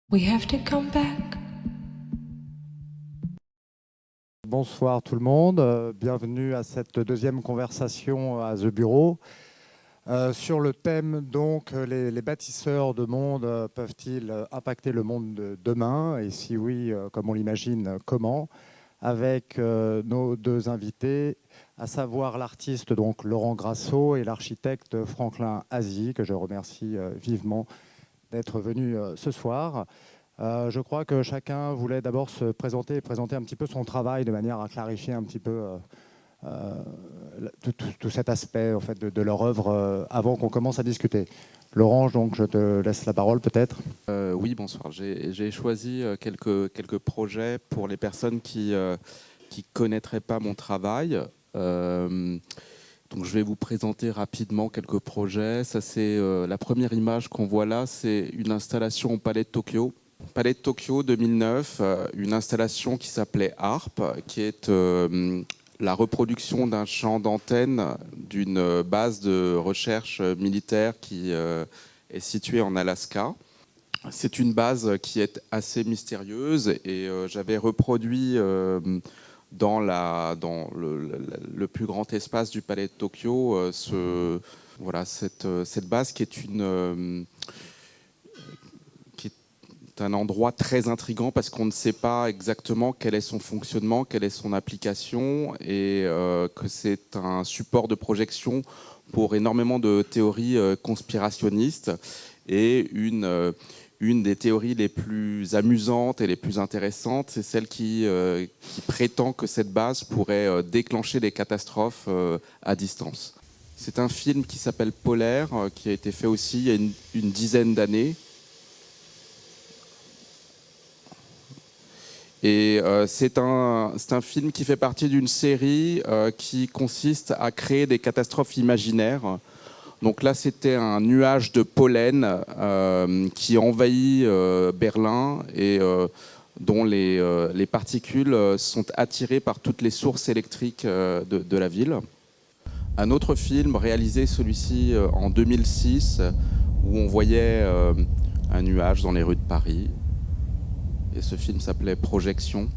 We have to come back. Bonsoir tout le monde, bienvenue à cette deuxième conversation à The Bureau. Sur le thème, donc, les bâtisseurs de monde peuvent-ils impacter le monde de demain? Et si oui, comme on l'imagine, comment? Avec nos deux invités, à savoir l'artiste donc Laurent Grasso et l'architecte Franklin Azy, que je remercie vivement d'être venu ce soir. Je crois que chacun voulait d'abord se présenter et présenter un petit peu son travail de manière à clarifier un petit peu tout cet aspect en fait, de leur œuvre avant qu'on commence à discuter. Laurent, donc je te laisse la parole peut-être. Oui, bonsoir. J'ai choisi quelques projets pour les personnes qui connaîtraient pas mon travail. Donc je vais vous présenter rapidement quelques projets. Ça, c'est la première image qu'on voit là, c'est une installation au Palais de Tokyo. Palais de Tokyo 2009, une installation qui s'appelait HARP, qui est la reproduction d'un champ d'antenne d'une base de recherche militaire qui est située en Alaska. C'est une base qui est assez mystérieuse et j'avais reproduit dans le plus grand espace du Palais de Tokyo cette base qui est un endroit très intriguant parce qu'on ne sait pas exactement quel est son fonctionnement, quelle est son application et que c'est un support de projection pour énormément de théories conspirationnistes et une des théories les plus amusantes et les plus intéressantes, c'est celle qui prétend que cette base pourrait déclencher des catastrophes à distance. C'est un film qui s'appelle Polaire, qui a été fait aussi il y a une dizaine d'années. Et c'est un film qui fait partie d'une série qui consiste à créer des catastrophes imaginaires. Donc là, c'était un nuage de pollen qui envahit Berlin et dont les particules sont attirées par toutes les sources électriques de la ville. Un autre film réalisé, celui-ci en 2006, où on voyait un nuage dans les rues de Paris. Et ce film s'appelait Projection.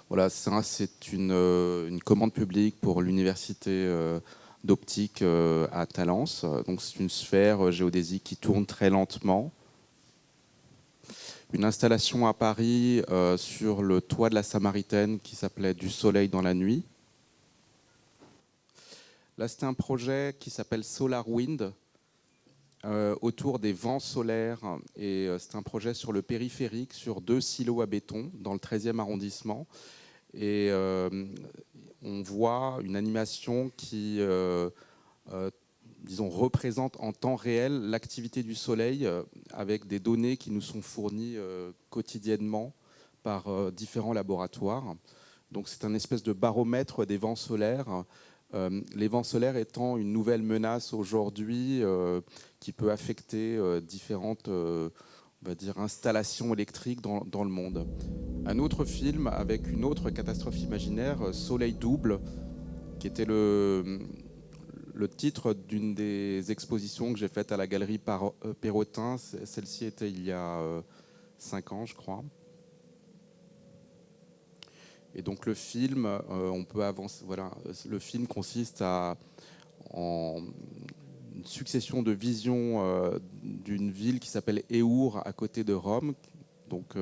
Voilà, ça, c'est une commande publique pour l'université d'optique à Talence. Donc c'est une sphère géodésique qui tourne très lentement. Une installation à Paris sur le toit de la Samaritaine qui s'appelait Du soleil dans la nuit. Là, c'était un projet qui s'appelle Solar Wind autour des vents solaires. Et c'est un projet sur le périphérique, sur 2 silos à béton dans le 13e arrondissement. Et on voit une animation qui disons, représente en temps réel l'activité du Soleil avec des données qui nous sont fournies quotidiennement par différents laboratoires. Donc c'est un espèce de baromètre des vents solaires. Les vents solaires étant une nouvelle menace aujourd'hui qui peut affecter différentes on va dire, installations électriques dans le monde. Un autre film avec une autre catastrophe imaginaire, Soleil double, qui était le titre d'une des expositions que j'ai faites à la galerie Perrotin. Celle-ci était il y a 5 ans, je crois. Et donc le film, on peut avancer. Voilà, le film consiste en une succession de visions d'une ville qui s'appelle Eur, à côté de Rome, donc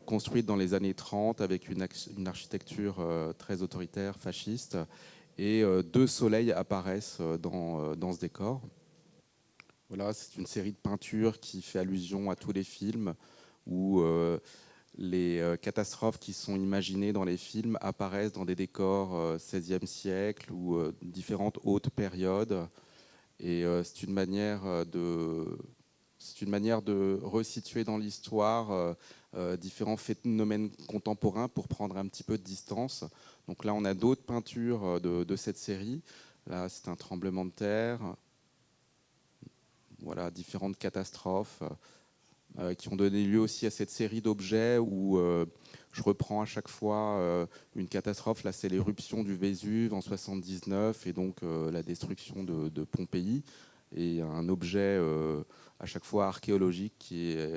construite dans les années 30 avec une architecture très autoritaire, fasciste. Et 2 soleils apparaissent dans ce décor. Voilà, c'est une série de peintures qui fait allusion à tous les films où les catastrophes qui sont imaginées dans les films apparaissent dans des décors 16e siècle ou différentes hautes périodes. Et c'est une manière de resituer dans l'histoire différents phénomènes contemporains pour prendre un petit peu de distance. Donc là, on a d'autres peintures de cette série. Là, c'est un tremblement de terre. Voilà, différentes catastrophes qui ont donné lieu aussi à cette série d'objets où je reprends à chaque fois une catastrophe. Là, c'est l'éruption du Vésuve en 79 et donc la destruction de Pompéi. Et un objet à chaque fois archéologique qui est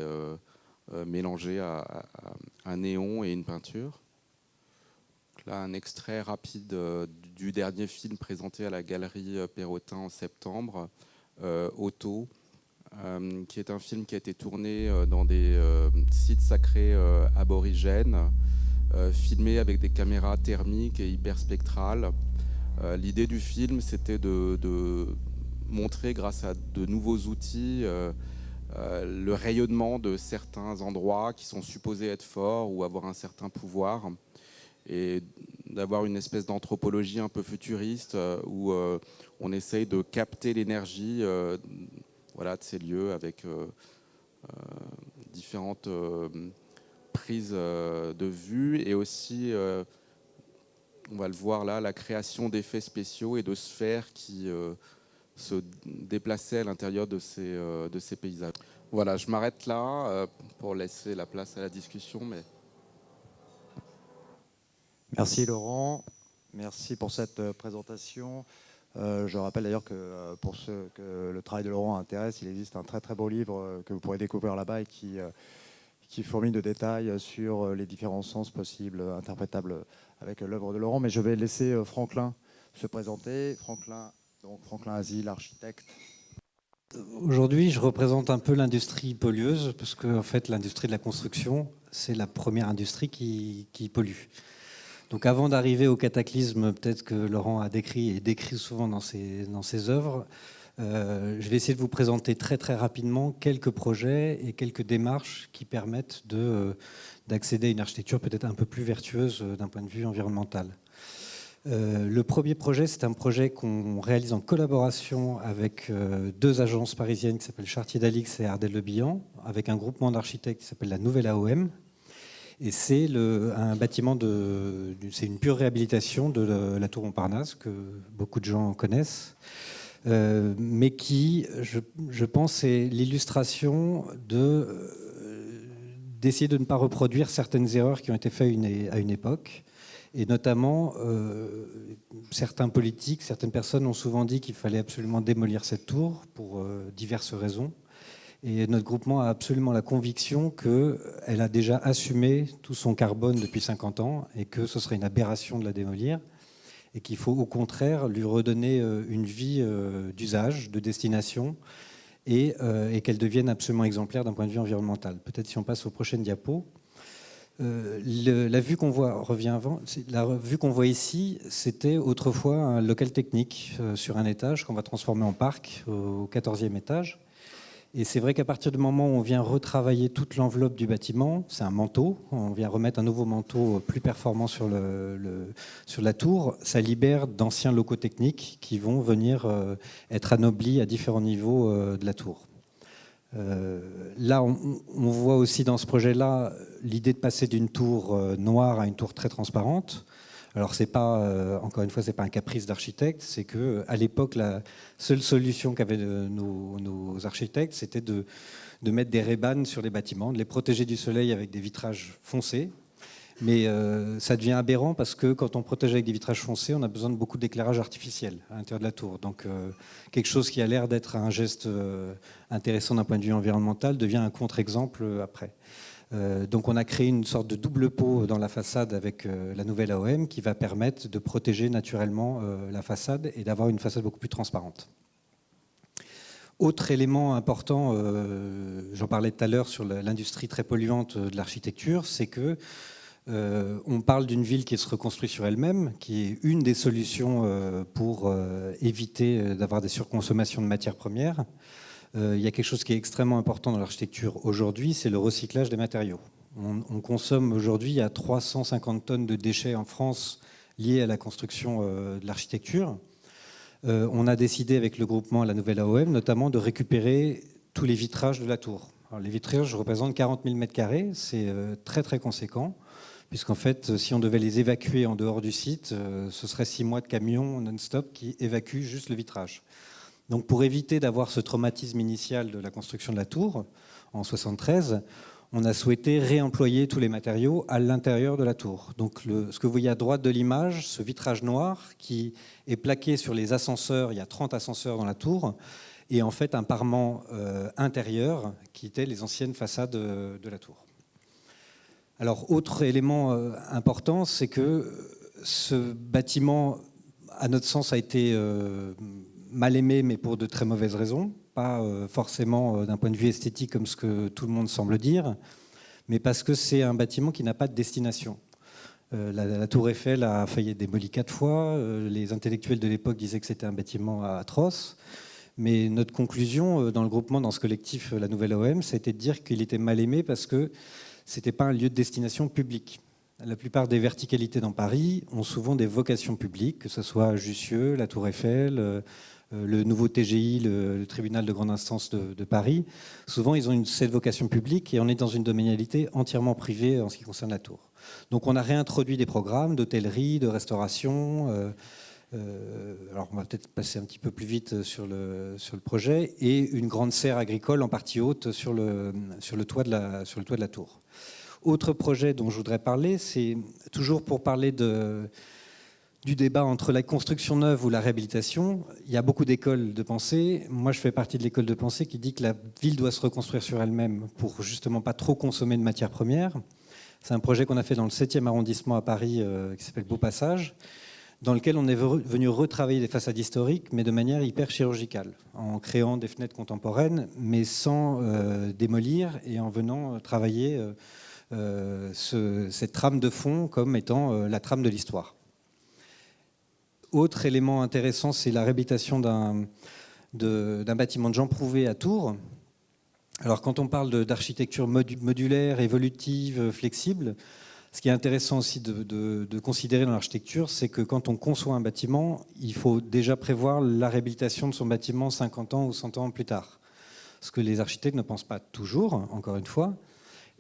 mélangé à un néon et une peinture. Donc là, un extrait rapide du dernier film présenté à la Galerie Perrotin en septembre, Auto, qui est un film qui a été tourné dans des sites sacrés aborigènes, filmé avec des caméras thermiques et hyperspectrales. L'idée du film, c'était de montrer, grâce à de nouveaux outils, le rayonnement de certains endroits qui sont supposés être forts ou avoir un certain pouvoir, et d'avoir une espèce d'anthropologie un peu futuriste où on essaye de capter l'énergie de ces lieux avec différentes prises de vue, et aussi, on va le voir là, la création d'effets spéciaux et de sphères qui se déplaçaient à l'intérieur de ces paysages. Voilà, je m'arrête là pour laisser la place à la discussion. Merci Laurent, merci pour cette présentation. Je rappelle d'ailleurs que pour ceux que le travail de Laurent intéresse, il existe un très très beau livre que vous pourrez découvrir là-bas et qui fourmille de détails sur les différents sens possibles, interprétables avec l'œuvre de Laurent. Mais je vais laisser Franklin se présenter. Franklin Azy, l'architecte. Aujourd'hui, je représente un peu l'industrie pollueuse, parce que en fait, l'industrie de la construction, c'est la première industrie qui pollue. Donc avant d'arriver au cataclysme, peut-être que Laurent a décrit et décrit souvent dans ses œuvres, je vais essayer de vous présenter très très rapidement quelques projets et quelques démarches qui permettent d'accéder à une architecture peut-être un peu plus vertueuse d'un point de vue environnemental. Le premier projet, c'est un projet qu'on réalise en collaboration avec deux agences parisiennes qui s'appellent Chartier d'Alix et Ardel Le Bihan, avec un groupement d'architectes qui s'appelle la Nouvelle AOM. Et c'est un bâtiment, c'est une pure réhabilitation de la tour Montparnasse, que beaucoup de gens connaissent, mais qui, je pense, est l'illustration d'essayer de ne pas reproduire certaines erreurs qui ont été faites à une époque. Et notamment, certains politiques, certaines personnes ont souvent dit qu'il fallait absolument démolir cette tour pour diverses raisons. Et notre groupement a absolument la conviction qu'elle a déjà assumé tout son carbone depuis 50 ans et que ce serait une aberration de la démolir, et qu'il faut au contraire lui redonner une vie d'usage, de destination, et qu'elle devienne absolument exemplaire d'un point de vue environnemental. Peut-être si on passe aux prochaines diapos. La vue qu'on voit, la vue qu'on voit ici, c'était autrefois un local technique sur un étage qu'on va transformer en parc au 14e étage. Et c'est vrai qu'à partir du moment où on vient retravailler toute l'enveloppe du bâtiment, c'est un manteau, on vient remettre un nouveau manteau plus performant sur la tour, ça libère d'anciens locaux techniques qui vont venir être anoblis à différents niveaux de la tour. Là, on voit aussi dans ce projet-là l'idée de passer d'une tour noire à une tour très transparente. Alors, c'est pas, encore une fois, c'est pas un caprice d'architecte, c'est qu'à l'époque, la seule solution qu'avaient nos architectes, c'était de mettre des rébanes sur les bâtiments, de les protéger du soleil avec des vitrages foncés. Mais ça devient aberrant parce que quand on protège avec des vitrages foncés, on a besoin de beaucoup d'éclairage artificiel à l'intérieur de la tour. Donc quelque chose qui a l'air d'être un geste intéressant d'un point de vue environnemental devient un contre-exemple après. Donc on a créé une sorte de double pot dans la façade avec la nouvelle AOM qui va permettre de protéger naturellement la façade et d'avoir une façade beaucoup plus transparente. Autre élément important, j'en parlais tout à l'heure sur l'industrie très polluante de l'architecture, c'est que on parle d'une ville qui se reconstruit sur elle-même, qui est une des solutions pour éviter d'avoir des surconsommations de matières premières. Il y a quelque chose qui est extrêmement important dans l'architecture aujourd'hui, c'est le recyclage des matériaux. On consomme aujourd'hui à 350 tonnes de déchets en France liés à la construction de l'architecture. On a décidé avec le groupement La Nouvelle AOM notamment de récupérer tous les vitrages de la tour. Alors, les vitrages représentent 40 000 m², c'est très très conséquent, puisqu'en fait, si on devait les évacuer en dehors du site, ce serait 6 mois de camion non-stop qui évacuent juste le vitrage. Donc pour éviter d'avoir ce traumatisme initial de la construction de la tour, en 1973, on a souhaité réemployer tous les matériaux à l'intérieur de la tour. Donc ce que vous voyez à droite de l'image, ce vitrage noir qui est plaqué sur les ascenseurs, il y a 30 ascenseurs dans la tour, et en fait un parement intérieur qui était les anciennes façades de la tour. Alors, autre élément important, c'est que ce bâtiment, à notre sens, a été mal aimé, mais pour de très mauvaises raisons. Pas forcément d'un point de vue esthétique, comme ce que tout le monde semble dire, mais parce que c'est un bâtiment qui n'a pas de destination. La tour Eiffel a failli être démolie 4 fois. Les intellectuels de l'époque disaient que c'était un bâtiment atroce. Mais notre conclusion dans le groupement, dans ce collectif La Nouvelle OM, c'était de dire qu'il était mal aimé parce que ce n'était pas un lieu de destination publique. La plupart des verticalités dans Paris ont souvent des vocations publiques, que ce soit Jussieu, la Tour Eiffel, le nouveau TGI, le tribunal de grande instance de Paris. Souvent, ils ont cette vocation publique et on est dans une domanialité entièrement privée en ce qui concerne la tour. Donc on a réintroduit des programmes d'hôtellerie, de restauration. Alors on va peut-être passer un petit peu plus vite sur le projet, et une grande serre agricole en partie haute sur le toit de la tour. Autre projet dont je voudrais parler, c'est toujours pour parler du débat entre la construction neuve ou la réhabilitation. Il y a beaucoup d'écoles de pensée. Moi, je fais partie de l'école de pensée qui dit que la ville doit se reconstruire sur elle-même pour justement pas trop consommer de matières premières. C'est un projet qu'on a fait dans le 7e arrondissement à Paris qui s'appelle Beau Passage, dans lequel on est venu retravailler des façades historiques, mais de manière hyper chirurgicale, en créant des fenêtres contemporaines, mais sans démolir, et en venant travailler cette trame de fond comme étant la trame de l'histoire. Autre élément intéressant, c'est la réhabilitation d'un bâtiment de Jean Prouvé à Tours. Alors quand on parle d'architecture modulaire, évolutive, flexible, ce qui est intéressant aussi de considérer dans l'architecture, c'est que quand on conçoit un bâtiment, il faut déjà prévoir la réhabilitation de son bâtiment 50 ans ou 100 ans plus tard. Ce que les architectes ne pensent pas toujours, encore une fois.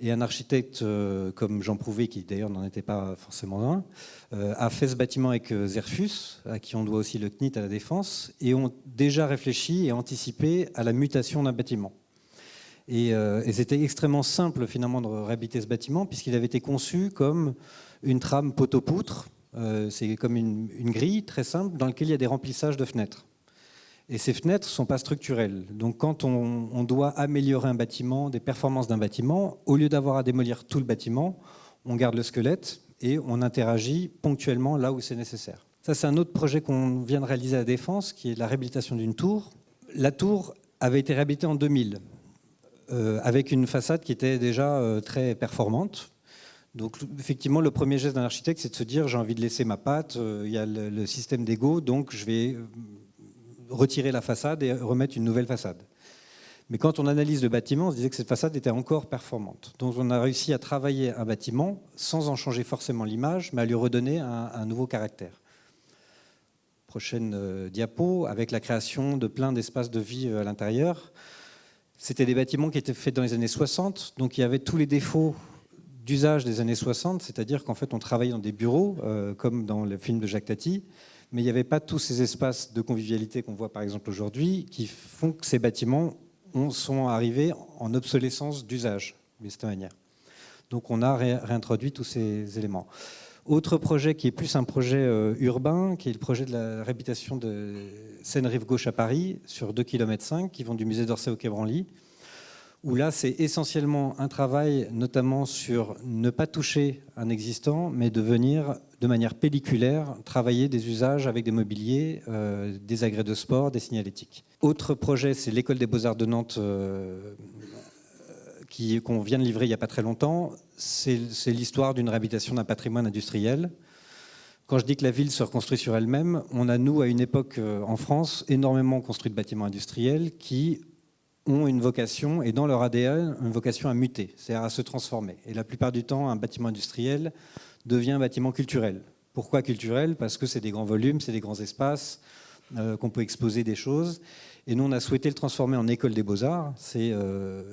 Et un architecte comme Jean Prouvé, qui d'ailleurs n'en était pas forcément un, a fait ce bâtiment avec Zerfus, à qui on doit aussi le CNIT à la Défense, et ont déjà réfléchi et anticipé à la mutation d'un bâtiment. Et c'était extrêmement simple finalement de réhabiliter ce bâtiment, puisqu'il avait été conçu comme une trame poteau-poutre. C'est comme une grille très simple dans laquelle il y a des remplissages de fenêtres. Et ces fenêtres ne sont pas structurelles. Donc quand on doit améliorer un bâtiment, des performances d'un bâtiment, au lieu d'avoir à démolir tout le bâtiment, on garde le squelette et on interagit ponctuellement là où c'est nécessaire. Ça, c'est un autre projet qu'on vient de réaliser à la Défense, qui est la réhabilitation d'une tour. La tour avait été réhabilitée en 2000, avec une façade qui était déjà très performante. Donc effectivement, le premier geste d'un architecte, c'est de se dire j'ai envie de laisser ma patte, il y a le système d'ego, donc je vais retirer la façade et remettre une nouvelle façade. Mais quand on analyse le bâtiment, on se disait que cette façade était encore performante. Donc on a réussi à travailler un bâtiment sans en changer forcément l'image, mais à lui redonner un nouveau caractère. Prochaine diapo, avec la création de plein d'espaces de vie à l'intérieur. C'était des bâtiments qui étaient faits dans les années 60, donc il y avait tous les défauts d'usage des années 60, c'est-à-dire qu'en fait on travaillait dans des bureaux, comme dans le film de Jacques Tati, mais il n'y avait pas tous ces espaces de convivialité qu'on voit par exemple aujourd'hui, qui font que ces bâtiments sont arrivés en obsolescence d'usage, de cette manière. Donc on a réintroduit tous ces éléments. Autre projet qui est plus un projet urbain, qui est le projet de la réhabilitation de Seine-Rive-Gauche à Paris, sur 2,5 km, qui vont du musée d'Orsay au Quai Branly, où là c'est essentiellement un travail notamment sur ne pas toucher un existant, mais de venir de manière pelliculaire travailler des usages avec des mobiliers, des agrès de sport, des signalétiques. Autre projet, c'est l'école des Beaux-Arts de Nantes, qu'on vient de livrer il n'y a pas très longtemps. C'est l'histoire d'une réhabilitation d'un patrimoine industriel. Quand je dis que la ville se reconstruit sur elle-même, on a, nous, à une époque en France, énormément construit de bâtiments industriels qui ont une vocation, et dans leur ADN, une vocation à muter, c'est-à-dire à se transformer. Et la plupart du temps, un bâtiment industriel devient un bâtiment culturel. Pourquoi culturel? Parce que c'est des grands volumes, c'est des grands espaces, qu'on peut exposer des choses. Et nous, on a souhaité le transformer en école des beaux-arts. C'est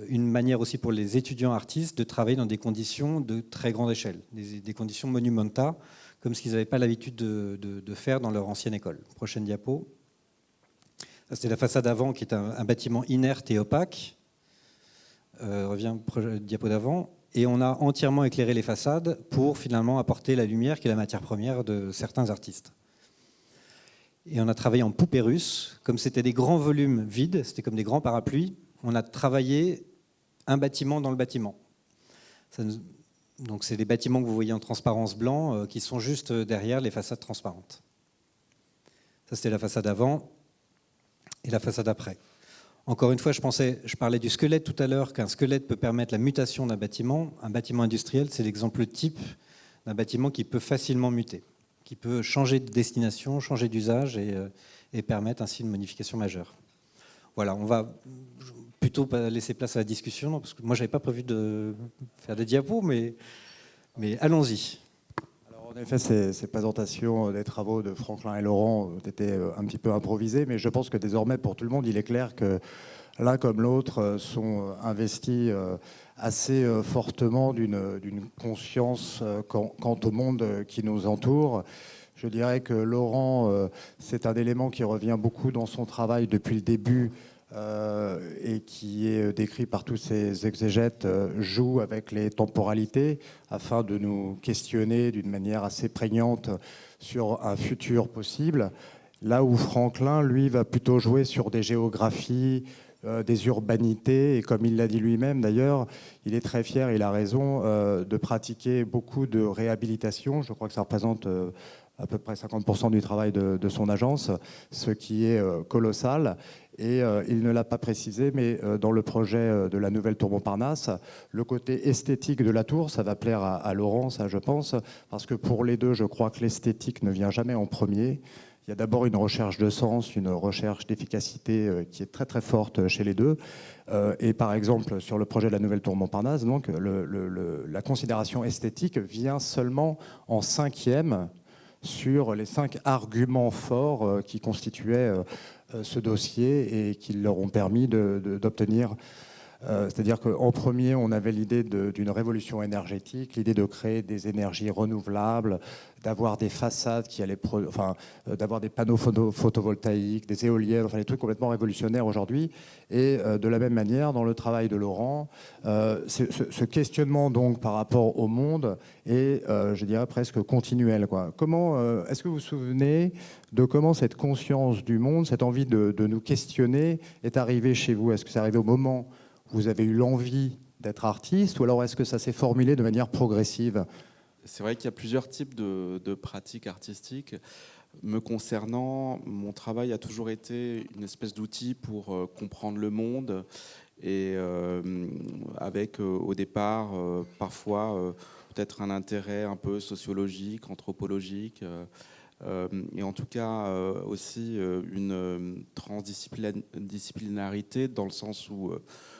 une manière aussi pour les étudiants artistes de travailler dans des conditions de très grande échelle, des conditions monumenta, comme ce qu'ils n'avaient pas l'habitude de faire dans leur ancienne école. Prochaine diapo. C'était la façade avant, qui est un bâtiment inerte et opaque. Revient diapo d'avant. Et on a entièrement éclairé les façades pour finalement apporter la lumière, qui est la matière première de certains artistes. Et on a travaillé en poupée russe. Comme c'était des grands volumes vides, c'était comme des grands parapluies, on a travaillé un bâtiment dans le bâtiment. Donc c'est des bâtiments que vous voyez en transparence blanc qui sont juste derrière les façades transparentes. Ça, c'était la façade avant et la façade après. Encore une fois, je parlais du squelette tout à l'heure, qu'un squelette peut permettre la mutation d'un bâtiment. Un bâtiment industriel, c'est l'exemple type d'un bâtiment qui peut facilement muter, qui peut changer de destination, changer d'usage et permettre ainsi une modification majeure. Voilà, on va plutôt laisser place à la discussion, parce que moi, je n'avais pas prévu de faire des diapos, mais allons-y. Alors, en effet, ces présentations des travaux de Franklin et Laurent ont été un petit peu improvisées, mais je pense que désormais, pour tout le monde, il est clair que l'un comme l'autre sont investis assez fortement d'une conscience quant au monde qui nous entoure. Je dirais que Laurent, c'est un élément qui revient beaucoup dans son travail depuis le début et qui est décrit par tous ces exégètes, joue avec les temporalités afin de nous questionner d'une manière assez prégnante sur un futur possible. Là où Franklin, lui, va plutôt jouer sur des géographies, des urbanités, et comme il l'a dit lui-même d'ailleurs, il est très fier, il a raison, de pratiquer beaucoup de réhabilitation. Je crois que ça représente à peu près 50% du travail de son agence, ce qui est colossal. Et il ne l'a pas précisé, mais dans le projet de la nouvelle tour Montparnasse, le côté esthétique de la tour, ça va plaire à Laurent, ça je pense, parce que pour les deux, je crois que l'esthétique ne vient jamais en premier. Il y a d'abord une recherche de sens, une recherche d'efficacité qui est très très forte chez les deux. Et par exemple, sur le projet de la nouvelle tour Montparnasse, donc, la considération esthétique vient seulement en 5e sur les 5 arguments forts qui constituaient ce dossier et qui leur ont permis d'obtenir. C'est-à-dire qu'en premier, on avait l'idée d'une révolution énergétique, l'idée de créer des énergies renouvelables, d'avoir des façades qui allaient, d'avoir des panneaux photovoltaïques, des éoliennes, enfin des trucs complètement révolutionnaires aujourd'hui. Et de la même manière, dans le travail de Laurent, ce questionnement donc par rapport au monde est, je dirais, presque continuel, quoi. Comment, est-ce que vous vous souvenez de comment cette conscience du monde, cette envie de nous questionner est arrivée chez vous? Est-ce que c'est arrivé au moment où vous avez eu l'envie d'être artiste, ou alors est-ce que ça s'est formulé de manière progressive? C'est vrai qu'il y a plusieurs types de pratiques artistiques. Me concernant, mon travail a toujours été une espèce d'outil pour comprendre le monde et avec au départ parfois peut-être un intérêt un peu sociologique, anthropologique et en tout cas aussi une transdisciplinarité dans le sens où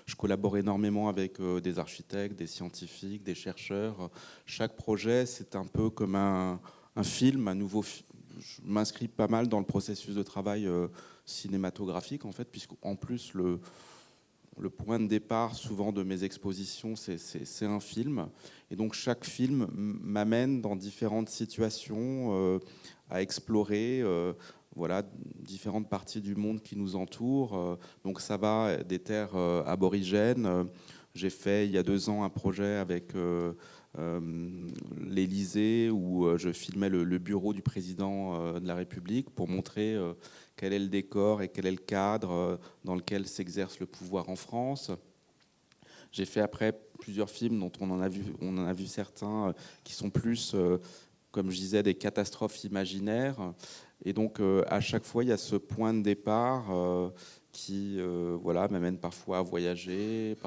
je collabore énormément avec des architectes, des scientifiques, des chercheurs. Chaque projet, c'est un peu comme un film, un nouveau film. Je m'inscris pas mal dans le processus de travail cinématographique, en fait, puisqu'en plus, le point de départ, souvent, de mes expositions, c'est un film. Et donc, chaque film m'amène dans différentes situations à explorer voilà, différentes parties du monde qui nous entourent. Donc, ça va des terres aborigènes. J'ai fait, il y a 2 ans, un projet avec l'Élysée où je filmais le bureau du président de la République pour montrer quel est le décor et quel est le cadre dans lequel s'exerce le pouvoir en France. J'ai fait après plusieurs films dont on en a vu certains qui sont plus, comme je disais, des catastrophes imaginaires. Et donc à chaque fois, il y a ce point de départ qui voilà, m'amène parfois à voyager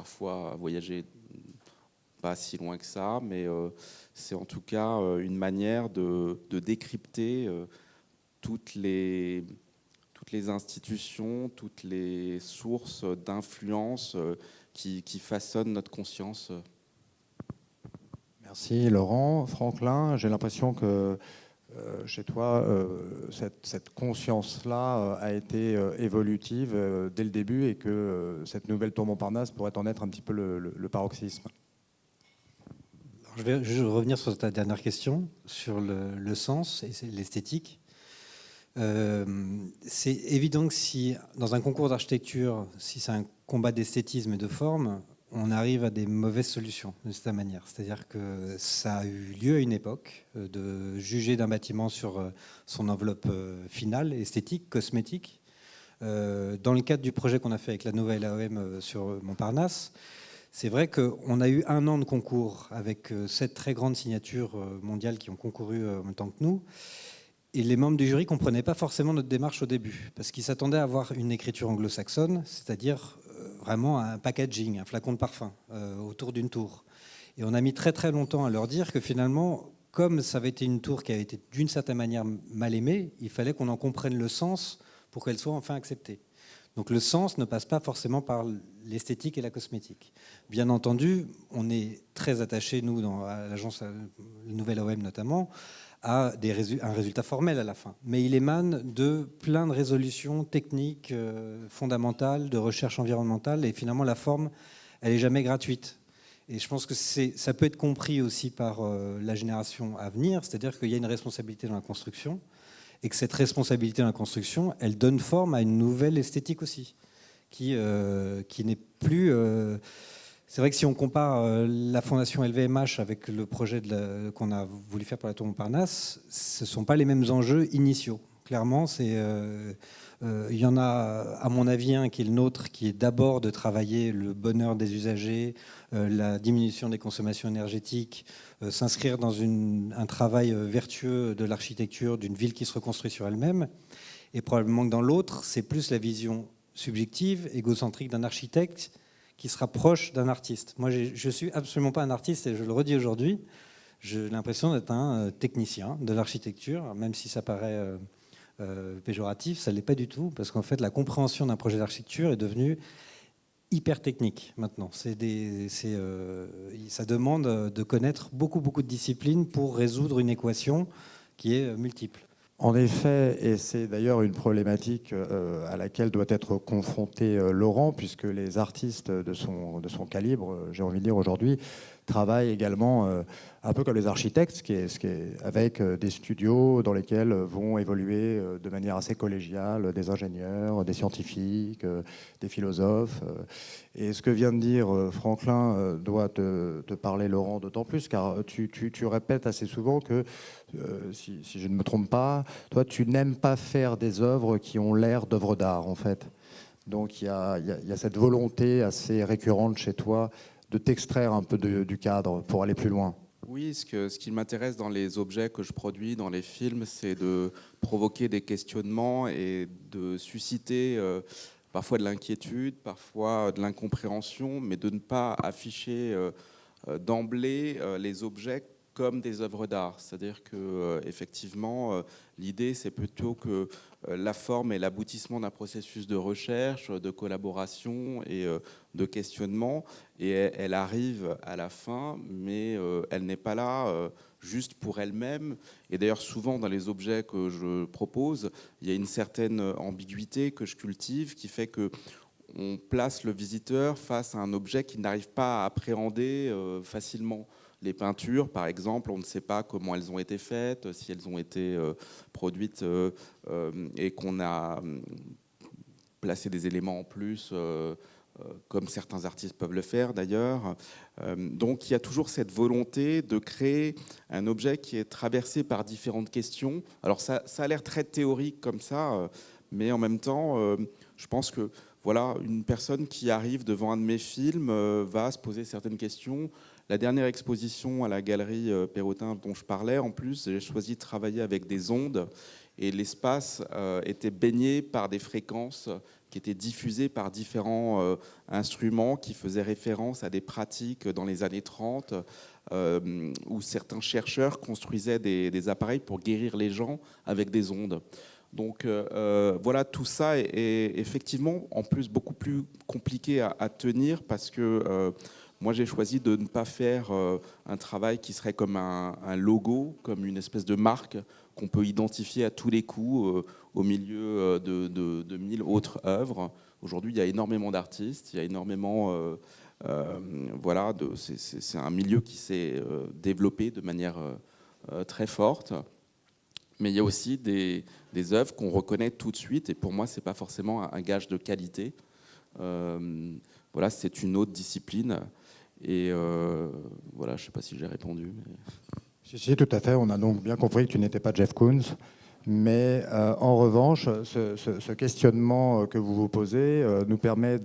pas si loin que ça, mais c'est en tout cas une manière de décrypter toutes les institutions, toutes les sources d'influence qui façonnent notre conscience. Merci Laurent. Franklin, j'ai l'impression que chez toi, cette conscience-là a été évolutive dès le début et que cette nouvelle tour Montparnasse pourrait en être un petit peu le paroxysme. Je vais juste revenir sur ta dernière question, sur le sens et l'esthétique. C'est évident que si, dans un concours d'architecture, si c'est un combat d'esthétisme et de forme, on arrive à des mauvaises solutions de cette manière. C'est-à-dire que ça a eu lieu à une époque de juger d'un bâtiment sur son enveloppe finale, esthétique, cosmétique. Dans le cadre du projet qu'on a fait avec la nouvelle AOM sur Montparnasse, c'est vrai qu'on a eu 1 an de concours avec 7 très grandes signatures mondiales qui ont concouru en même temps que nous. Et les membres du jury ne comprenaient pas forcément notre démarche au début, parce qu'ils s'attendaient à avoir une écriture anglo-saxonne, c'est-à-dire vraiment un packaging, un flacon de parfum autour d'une tour. Et on a mis très très longtemps à leur dire que finalement, comme ça avait été une tour qui avait été d'une certaine manière mal aimée, il fallait qu'on en comprenne le sens pour qu'elle soit enfin acceptée. Donc le sens ne passe pas forcément par l'esthétique et la cosmétique. Bien entendu, on est très attaché, nous, à l'agence Nouvelle AOM notamment, à un résultat formel à la fin. Mais il émane de plein de résolutions techniques fondamentales, de recherche environnementale, et finalement la forme, elle n'est jamais gratuite. Et je pense que ça peut être compris aussi par la génération à venir, c'est-à-dire qu'il y a une responsabilité dans la construction, et que cette responsabilité dans la construction, elle donne forme à une nouvelle esthétique aussi, qui n'est plus... c'est vrai que si on compare la fondation LVMH avec le projet qu'on a voulu faire pour la Tour Montparnasse, ce ne sont pas les mêmes enjeux initiaux. Clairement, il y en a, à mon avis, un qui est le nôtre, qui est d'abord de travailler le bonheur des usagers, la diminution des consommations énergétiques, s'inscrire dans un travail vertueux de l'architecture d'une ville qui se reconstruit sur elle-même. Et probablement que dans l'autre, c'est plus la vision subjective, égocentrique d'un architecte qui se rapproche d'un artiste. Moi, je ne suis absolument pas un artiste, et je le redis aujourd'hui. J'ai l'impression d'être un technicien de l'architecture, même si ça paraît péjoratif, ça ne l'est pas du tout, parce qu'en fait, la compréhension d'un projet d'architecture est devenue hyper technique maintenant. Ça demande de connaître beaucoup, beaucoup de disciplines pour résoudre une équation qui est multiple. En effet, et c'est d'ailleurs une problématique à laquelle doit être confronté Laurent, puisque les artistes de son calibre, j'ai envie de dire aujourd'hui, travaillent également un peu comme les architectes, avec des studios dans lesquels vont évoluer de manière assez collégiale des ingénieurs, des scientifiques, des philosophes. Et ce que vient de dire Franklin doit te parler, Laurent, d'autant plus, car tu répètes assez souvent que, si je ne me trompe pas, toi, tu n'aimes pas faire des œuvres qui ont l'air d'œuvres d'art, en fait. Donc il y a cette volonté assez récurrente chez toi de t'extraire un peu du cadre pour aller plus loin. Oui, ce qui m'intéresse dans les objets que je produis, dans les films, c'est de provoquer des questionnements et de susciter parfois de l'inquiétude, parfois de l'incompréhension, mais de ne pas afficher d'emblée les objets comme des œuvres d'art. C'est-à-dire que effectivement, l'idée, c'est plutôt que la forme est l'aboutissement d'un processus de recherche, de collaboration et de questionnement. Et elle arrive à la fin, mais elle n'est pas là juste pour elle-même. Et d'ailleurs, souvent, dans les objets que je propose, il y a une certaine ambiguïté que je cultive qui fait que on place le visiteur face à un objet qu'il n'arrive pas à appréhender facilement. Les peintures, par exemple, on ne sait pas comment elles ont été faites, si elles ont été produites et qu'on a placé des éléments en plus, comme certains artistes peuvent le faire d'ailleurs. Donc il y a toujours cette volonté de créer un objet qui est traversé par différentes questions. Alors ça a l'air très théorique comme ça, mais en même temps, je pense que voilà, une personne qui arrive devant un de mes films va se poser certaines questions. La dernière exposition à la galerie Perrotin dont je parlais, en plus, j'ai choisi de travailler avec des ondes et l'espace était baigné par des fréquences qui étaient diffusées par différents instruments qui faisaient référence à des pratiques dans les années 30 où certains chercheurs construisaient des appareils pour guérir les gens avec des ondes. Donc voilà, tout ça est effectivement en plus beaucoup plus compliqué à tenir parce que moi j'ai choisi de ne pas faire un travail qui serait comme un logo, comme une espèce de marque qu'on peut identifier à tous les coups au milieu de 1000 autres œuvres. Aujourd'hui, il y a énormément d'artistes, il y a énormément... voilà, c'est un milieu qui s'est développé de manière très forte. Mais il y a aussi des œuvres qu'on reconnaît tout de suite, et pour moi, ce n'est pas forcément un gage de qualité. voilà, c'est une autre discipline. Et voilà, je ne sais pas si j'ai répondu. Mais... Si, tout à fait. On a donc bien compris que tu n'étais pas Jeff Koons. Mais en revanche, ce questionnement que vous vous posez nous permet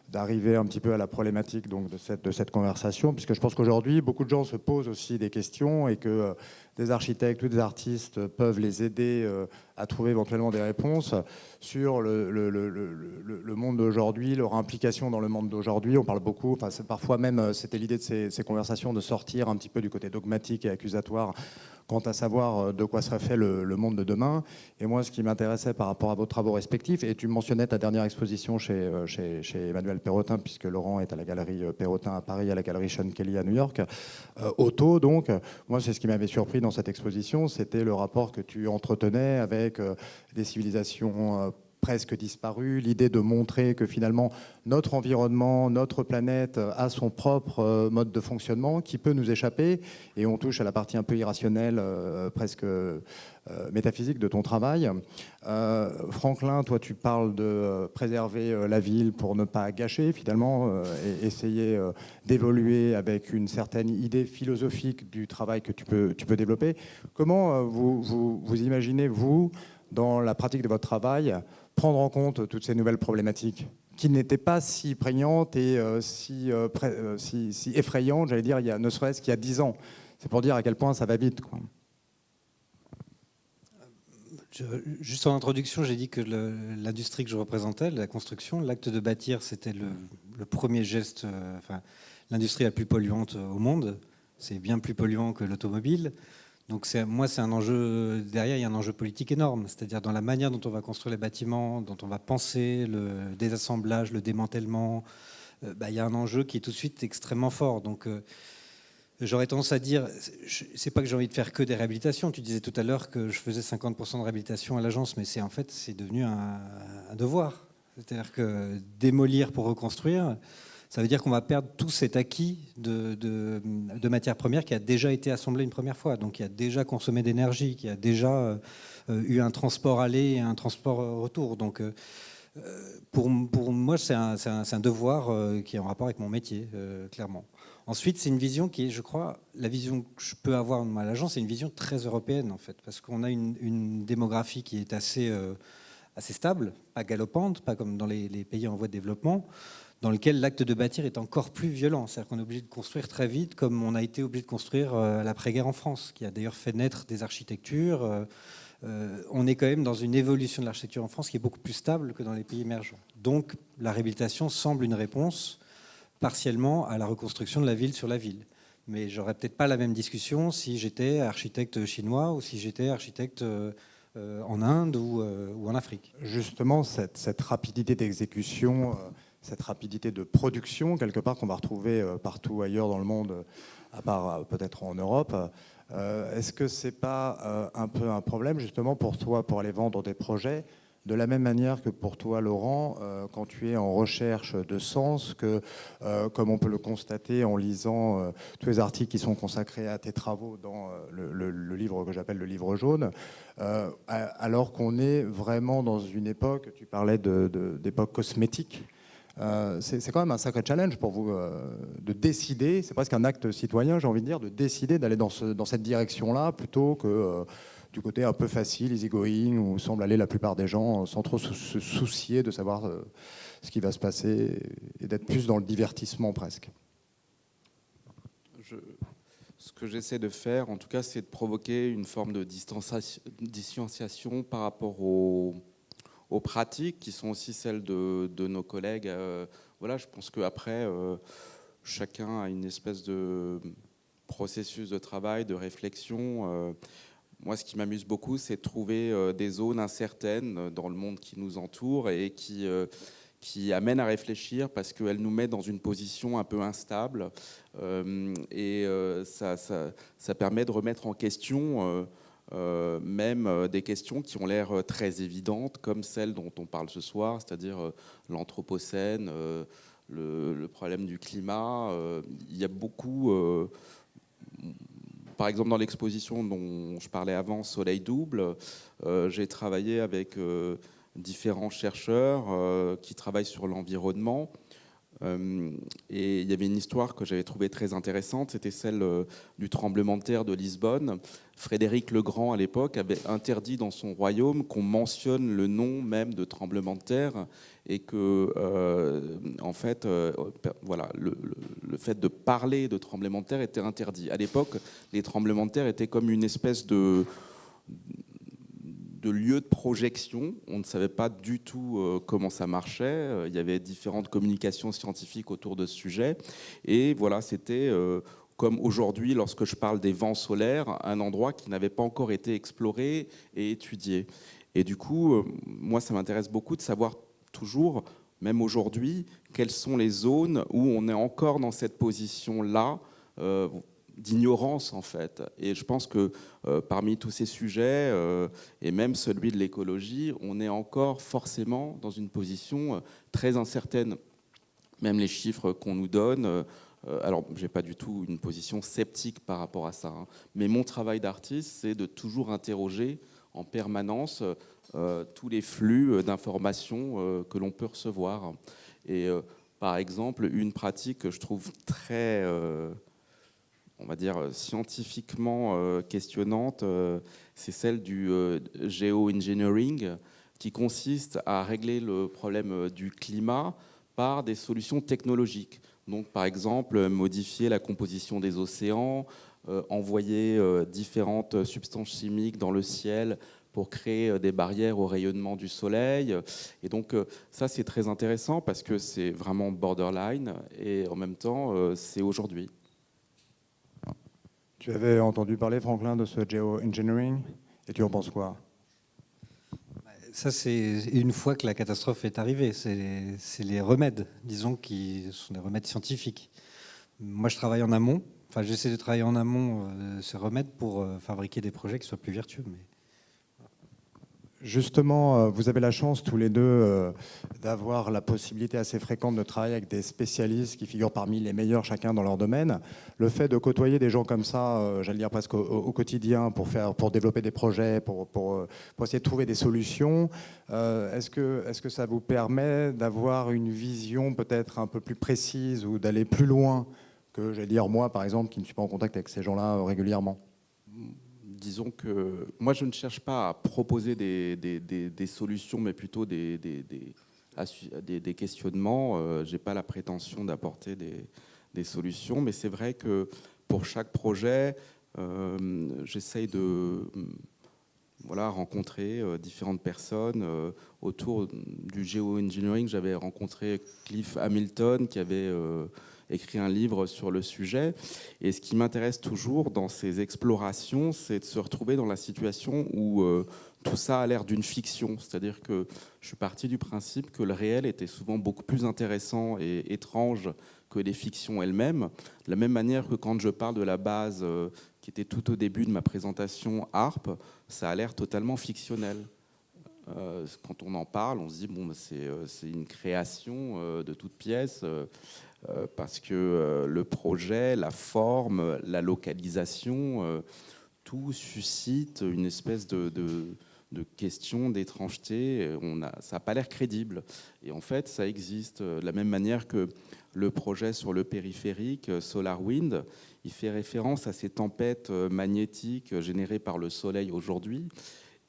d'arriver un petit peu à la problématique donc, de cette conversation, puisque je pense qu'aujourd'hui, beaucoup de gens se posent aussi des questions et que des architectes ou des artistes peuvent les aider à trouver éventuellement des réponses sur le monde d'aujourd'hui, leur implication dans le monde d'aujourd'hui. On parle beaucoup, enfin, parfois même, c'était l'idée de ces conversations, de sortir un petit peu du côté dogmatique et accusatoire quant à savoir de quoi serait fait le monde de demain. Et moi, ce qui m'intéressait par rapport à vos travaux respectifs, et tu mentionnais ta dernière exposition chez Emmanuel Perrotin, puisque Laurent est à la galerie Perrotin à Paris, à la galerie Sean Kelly à New York, Otto, donc, moi, c'est ce qui m'avait surpris dans cette exposition, c'était le rapport que tu entretenais avec des civilisations presque disparu, l'idée de montrer que finalement notre environnement, notre planète a son propre mode de fonctionnement qui peut nous échapper, et on touche à la partie un peu irrationnelle, presque métaphysique de ton travail. Franklin, toi tu parles de préserver la ville pour ne pas gâcher finalement, et essayer d'évoluer avec une certaine idée philosophique du travail que tu peux développer. Comment vous imaginez, vous, dans la pratique de votre travail, prendre en compte toutes ces nouvelles problématiques qui n'étaient pas si prégnantes et si effrayantes, j'allais dire, ne serait-ce qu'il y a 10 ans. C'est pour dire à quel point ça va vite, quoi. Juste en introduction, j'ai dit que l'industrie que je représentais, la construction, l'acte de bâtir, c'était le premier geste, enfin, l'industrie la plus polluante au monde. C'est bien plus polluant que l'automobile. Donc moi, c'est un enjeu, derrière, il y a un enjeu politique énorme, c'est-à-dire dans la manière dont on va construire les bâtiments, dont on va penser le désassemblage, le démantèlement, il y a un enjeu qui est tout de suite extrêmement fort. Donc j'aurais tendance à dire, c'est pas que j'ai envie de faire que des réhabilitations, tu disais tout à l'heure que je faisais 50% de réhabilitation à l'agence, mais c'est devenu un devoir. C'est-à-dire que démolir pour reconstruire, ça veut dire qu'on va perdre tout cet acquis de matières premières qui a déjà été assemblé une première fois, donc qui a déjà consommé d'énergie, qui a déjà eu un transport aller et un transport retour. Donc pour moi, c'est un devoir qui est en rapport avec mon métier, clairement. Ensuite, c'est une vision qui est, je crois, la vision que je peux avoir à l'agence, c'est une vision très européenne, en fait, parce qu'on a une démographie qui est assez stable, pas galopante, pas comme dans les pays en voie de développement, dans lequel l'acte de bâtir est encore plus violent. C'est-à-dire qu'on est obligé de construire très vite, comme on a été obligé de construire à l'après-guerre en France, qui a d'ailleurs fait naître des architectures. On est quand même dans une évolution de l'architecture en France qui est beaucoup plus stable que dans les pays émergents. Donc la réhabilitation semble une réponse partiellement à la reconstruction de la ville sur la ville. Mais j'aurais peut-être pas la même discussion si j'étais architecte chinois ou si j'étais architecte en Inde ou en Afrique. Justement, cette rapidité d'exécution, cette rapidité de production, quelque part, qu'on va retrouver partout ailleurs dans le monde, à part peut-être en Europe, est-ce que c'est pas un peu un problème, justement, pour toi, pour aller vendre des projets, de la même manière que pour toi, Laurent, quand tu es en recherche de sens, que, comme on peut le constater en lisant tous les articles qui sont consacrés à tes travaux dans le livre que j'appelle le livre jaune, alors qu'on est vraiment dans une époque, tu parlais d'époque cosmétique, c'est quand même un sacré challenge pour vous de décider, c'est presque un acte citoyen, j'ai envie de dire, de décider d'aller dans cette direction-là plutôt que du côté un peu facile, easygoing, où semble aller la plupart des gens sans trop se soucier de savoir ce qui va se passer et d'être plus dans le divertissement presque. Ce que j'essaie de faire, en tout cas, c'est de provoquer une forme de distanciation par rapport aux pratiques qui sont aussi celles de nos collègues. Voilà, je pense qu'après, chacun a une espèce de processus de travail, de réflexion. Moi, ce qui m'amuse beaucoup, c'est de trouver des zones incertaines dans le monde qui nous entoure et qui amènent à réfléchir parce qu'elles nous mettent dans une position un peu instable. Ça permet de remettre en question même des questions qui ont l'air très évidentes, comme celle dont on parle ce soir, c'est-à-dire l'anthropocène, le problème du climat. Il y a beaucoup... Par exemple, dans l'exposition dont je parlais avant, Soleil double, j'ai travaillé avec différents chercheurs qui travaillent sur l'environnement. Et il y avait une histoire que j'avais trouvée très intéressante, c'était celle du tremblement de terre de Lisbonne. Frédéric le Grand, à l'époque, avait interdit dans son royaume qu'on mentionne le nom même de tremblement de terre, et que, en fait, voilà, le fait de parler de tremblement de terre était interdit. À l'époque, les tremblements de terre étaient comme une espèce de lieu de projection. On ne savait pas du tout comment ça marchait. Il y avait différentes communications scientifiques autour de ce sujet. Et voilà, c'était comme aujourd'hui, lorsque je parle des vents solaires, un endroit qui n'avait pas encore été exploré et étudié. Et du coup, moi, ça m'intéresse beaucoup de savoir toujours, même aujourd'hui, quelles sont les zones où on est encore dans cette position-là, d'ignorance en fait. Et je pense que parmi tous ces sujets, et même celui de l'écologie, on est encore forcément dans une position très incertaine. Même les chiffres qu'on nous donne, alors j'ai pas du tout une position sceptique par rapport à ça, hein, mais mon travail d'artiste, c'est de toujours interroger en permanence tous les flux d'informations que l'on peut recevoir. Et par exemple, une pratique que je trouve très on va dire, scientifiquement questionnante, c'est celle du géo-engineering, qui consiste à régler le problème du climat par des solutions technologiques. Donc, par exemple, modifier la composition des océans, envoyer différentes substances chimiques dans le ciel pour créer des barrières au rayonnement du soleil. Et donc, ça, c'est très intéressant parce que c'est vraiment borderline et en même temps, c'est aujourd'hui. Tu avais entendu parler, Franklin, de ce geoengineering et tu en penses quoi? Ça, c'est une fois que la catastrophe est arrivée. C'est les remèdes, disons, qui sont des remèdes scientifiques. Moi, je travaille en amont. Enfin, j'essaie de travailler en amont ces remèdes pour fabriquer des projets qui soient plus vertueux. Mais... Justement, vous avez la chance tous les deux d'avoir la possibilité assez fréquente de travailler avec des spécialistes qui figurent parmi les meilleurs chacun dans leur domaine. Le fait de côtoyer des gens comme ça, j'allais dire presque au quotidien pour développer des projets, pour essayer de trouver des solutions, est-ce que ça vous permet d'avoir une vision peut-être un peu plus précise ou d'aller plus loin que, j'allais dire, moi par exemple, qui ne suis pas en contact avec ces gens-là régulièrement? Disons que moi, je ne cherche pas à proposer des solutions, mais plutôt des questionnements. Je n'ai pas la prétention d'apporter des solutions, mais c'est vrai que pour chaque projet, j'essaye de rencontrer différentes personnes. Autour du géo-engineering, j'avais rencontré Cliff Hamilton, qui avait écrit un livre sur le sujet. Et ce qui m'intéresse toujours dans ces explorations, c'est de se retrouver dans la situation où tout ça a l'air d'une fiction. C'est-à-dire que je suis parti du principe que le réel était souvent beaucoup plus intéressant et étrange que les fictions elles-mêmes. De la même manière que quand je parle de la base qui était tout au début de ma présentation, ARP, ça a l'air totalement fictionnel. Quand on en parle, on se dit bon, c'est une création de toute pièce. Parce que le projet, la forme, la localisation, tout suscite une espèce de question d'étrangeté. Ça n'a pas l'air crédible. Et en fait, ça existe. De la même manière que le projet sur le périphérique, SolarWind, il fait référence à ces tempêtes magnétiques générées par le Soleil aujourd'hui.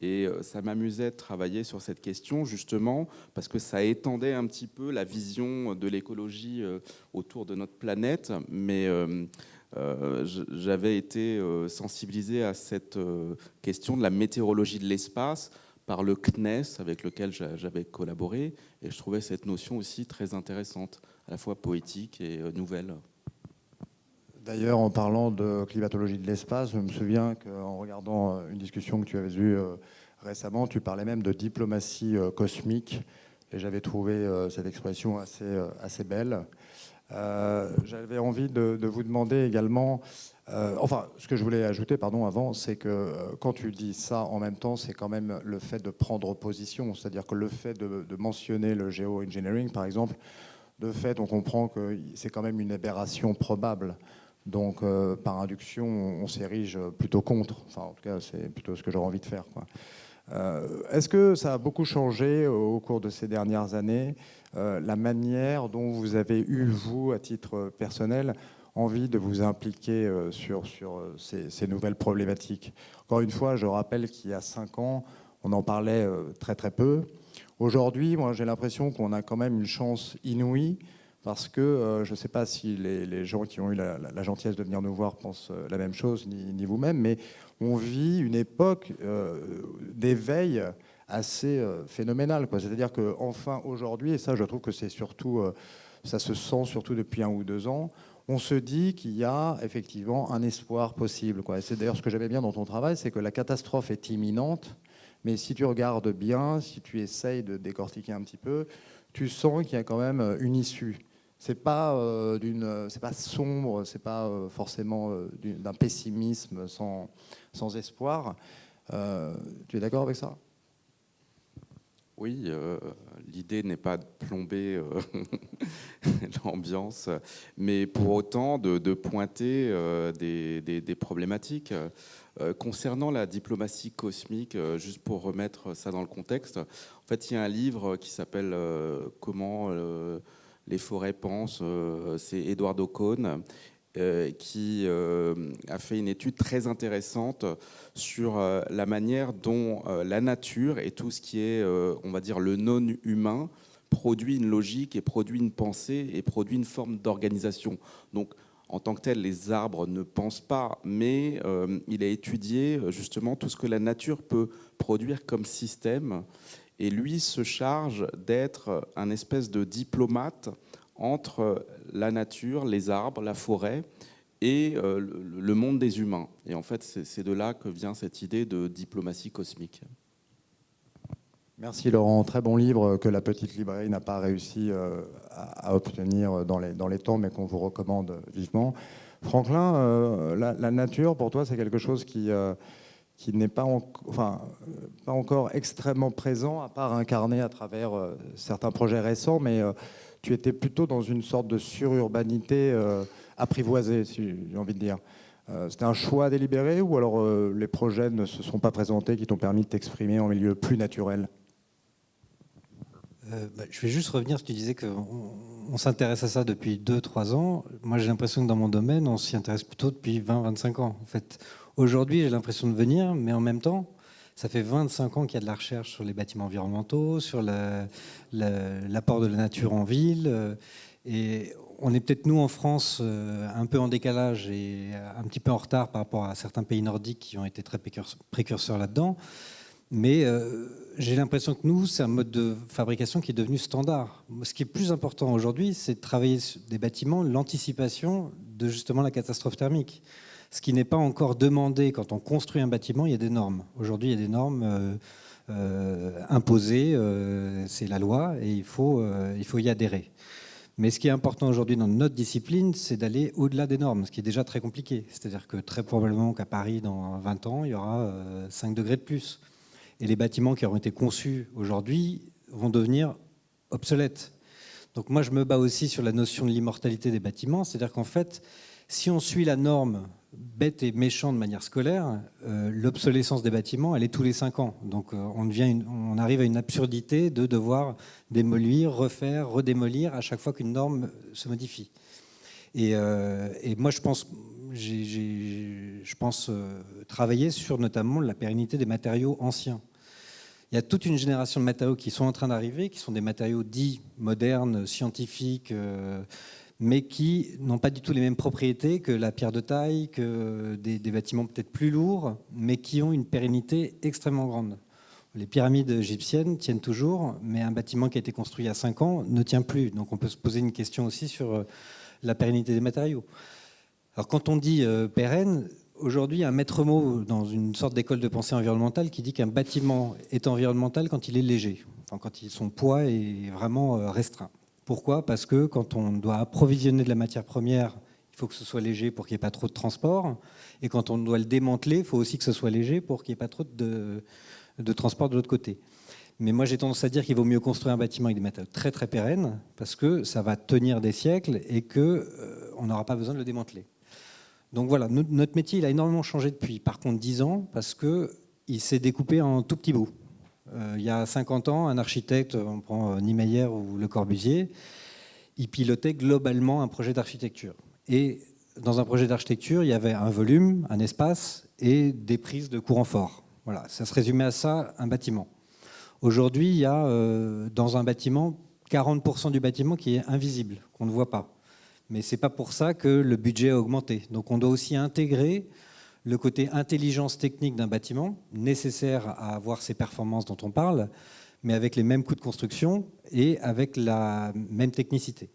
Et ça m'amusait de travailler sur cette question, justement, parce que ça étendait un petit peu la vision de l'écologie autour de notre planète. Mais j'avais été sensibilisé à cette question de la météorologie de l'espace par le CNES, avec lequel j'avais collaboré. Et je trouvais cette notion aussi très intéressante, à la fois poétique et nouvelle. D'ailleurs, en parlant de climatologie de l'espace, je me souviens qu'en regardant une discussion que tu avais eue récemment, tu parlais même de diplomatie cosmique, et j'avais trouvé cette expression assez belle. J'avais envie de vous demander également, ce que je voulais ajouter, avant, c'est que quand tu dis ça, en même temps, c'est quand même le fait de prendre position, c'est-à-dire que le fait de mentionner le géo-engineering, par exemple, de fait, on comprend que c'est quand même une aberration probable. Donc, par induction, on s'érige plutôt contre. Enfin, en tout cas, c'est plutôt ce que j'aurais envie de faire, quoi. Est-ce que ça a beaucoup changé au cours de ces dernières années, la manière dont vous avez eu, vous, à titre personnel, envie de vous impliquer sur ces nouvelles problématiques? Encore une fois, je rappelle qu'il y a 5 ans, on en parlait très très peu. Aujourd'hui, moi j'ai l'impression qu'on a quand même une chance inouïe, parce que je ne sais pas si les gens qui ont eu la gentillesse de venir nous voir pensent la même chose, ni vous-même, mais on vit une époque d'éveil assez phénoménale, quoi. C'est-à-dire qu'enfin aujourd'hui, et ça je trouve que c'est surtout, ça se sent surtout depuis 1 ou 2 ans, on se dit qu'il y a effectivement un espoir possible, quoi. Et c'est d'ailleurs ce que j'aimais bien dans ton travail, c'est que la catastrophe est imminente, mais si tu regardes bien, si tu essayes de décortiquer un petit peu, tu sens qu'il y a quand même une issue. C'est pas c'est pas sombre, c'est pas forcément d'un pessimisme sans espoir. Tu es d'accord avec ça? Oui, l'idée n'est pas de plomber l'ambiance, mais pour autant de pointer des problématiques. Concernant la diplomatie cosmique, juste pour remettre ça dans le contexte, en fait, il y a un livre qui s'appelle Comment les forêts pensent, c'est Eduardo Kohn, qui a fait une étude très intéressante sur la manière dont la nature et tout ce qui est, on va dire, le non-humain produit une logique et produit une pensée et produit une forme d'organisation. Donc, en tant que tel, les arbres ne pensent pas, mais il a étudié justement tout ce que la nature peut produire comme système. Et lui se charge d'être un espèce de diplomate entre la nature, les arbres, la forêt et le monde des humains. Et en fait, c'est de là que vient cette idée de diplomatie cosmique. Merci Laurent, très bon livre que la petite librairie n'a pas réussi à obtenir dans les temps, mais qu'on vous recommande vivement. Franklin, la nature, pour toi, c'est quelque chose qui n'est pas, pas encore extrêmement présent, à part incarné à travers certains projets récents, mais tu étais plutôt dans une sorte de sururbanité apprivoisée, si j'ai envie de dire. C'était un choix délibéré, ou alors les projets ne se sont pas présentés qui t'ont permis de t'exprimer en milieu plus naturel? Je vais juste revenir, tu disais qu'on s'intéresse à ça depuis 2-3 ans. Moi, j'ai l'impression que dans mon domaine, on s'y intéresse plutôt depuis 20-25 ans. En fait, aujourd'hui, j'ai l'impression de venir, mais en même temps, ça fait 25 ans qu'il y a de la recherche sur les bâtiments environnementaux, sur l'apport de la nature en ville. Et on est peut-être, nous, en France, un peu en décalage et un petit peu en retard par rapport à certains pays nordiques qui ont été très précurseurs là-dedans. Mais j'ai l'impression que nous, c'est un mode de fabrication qui est devenu standard. Ce qui est plus important aujourd'hui, c'est de travailler sur des bâtiments, l'anticipation de justement la catastrophe thermique. Ce qui n'est pas encore demandé quand on construit un bâtiment, il y a des normes. Aujourd'hui, il y a des normes imposées, c'est la loi et il faut y adhérer. Mais ce qui est important aujourd'hui dans notre discipline, c'est d'aller au-delà des normes, ce qui est déjà très compliqué. C'est-à-dire que très probablement qu'à Paris, dans 20 ans, il y aura 5 degrés de plus. Et les bâtiments qui auront été conçus aujourd'hui vont devenir obsolètes. Donc moi, je me bats aussi sur la notion de l'immortalité des bâtiments. C'est-à-dire qu'en fait, si on suit la norme bête et méchant de manière scolaire, l'obsolescence des bâtiments, elle est tous les 5 ans. Donc on arrive à une absurdité de devoir démolir, refaire, redémolir à chaque fois qu'une norme se modifie. Et moi, je pense travailler sur notamment la pérennité des matériaux anciens. Il y a toute une génération de matériaux qui sont en train d'arriver, qui sont des matériaux dits modernes, scientifiques, mais qui n'ont pas du tout les mêmes propriétés que la pierre de taille, que des bâtiments peut-être plus lourds, mais qui ont une pérennité extrêmement grande. Les pyramides égyptiennes tiennent toujours, mais un bâtiment qui a été construit il y a 5 ans ne tient plus. Donc on peut se poser une question aussi sur la pérennité des matériaux. Alors quand on dit pérenne, aujourd'hui, il y a un maître mot dans une sorte d'école de pensée environnementale qui dit qu'un bâtiment est environnemental quand il est léger, enfin, quand son poids est vraiment restreint. Pourquoi ? Parce que quand on doit approvisionner de la matière première, il faut que ce soit léger pour qu'il n'y ait pas trop de transport. Et quand on doit le démanteler, il faut aussi que ce soit léger pour qu'il n'y ait pas trop de transport de l'autre côté. Mais moi, j'ai tendance à dire qu'il vaut mieux construire un bâtiment avec des matériaux très très pérennes parce que ça va tenir des siècles et qu'on n'aura pas besoin de le démanteler. Donc voilà, notre métier, il a énormément changé depuis, par contre, 10 ans, parce qu'il s'est découpé en tout petits bouts. Il y a 50 ans, un architecte, on prend Niemeyer ou Le Corbusier, il pilotait globalement un projet d'architecture. Et dans un projet d'architecture, il y avait un volume, un espace et des prises de courant fort. Voilà, ça se résumait à ça, un bâtiment. Aujourd'hui, il y a dans un bâtiment 40% du bâtiment qui est invisible, qu'on ne voit pas. Mais ce n'est pas pour ça que le budget a augmenté. Donc on doit aussi intégrer le côté intelligence technique d'un bâtiment, nécessaire à avoir ces performances dont on parle, mais avec les mêmes coûts de construction et avec la même technicité.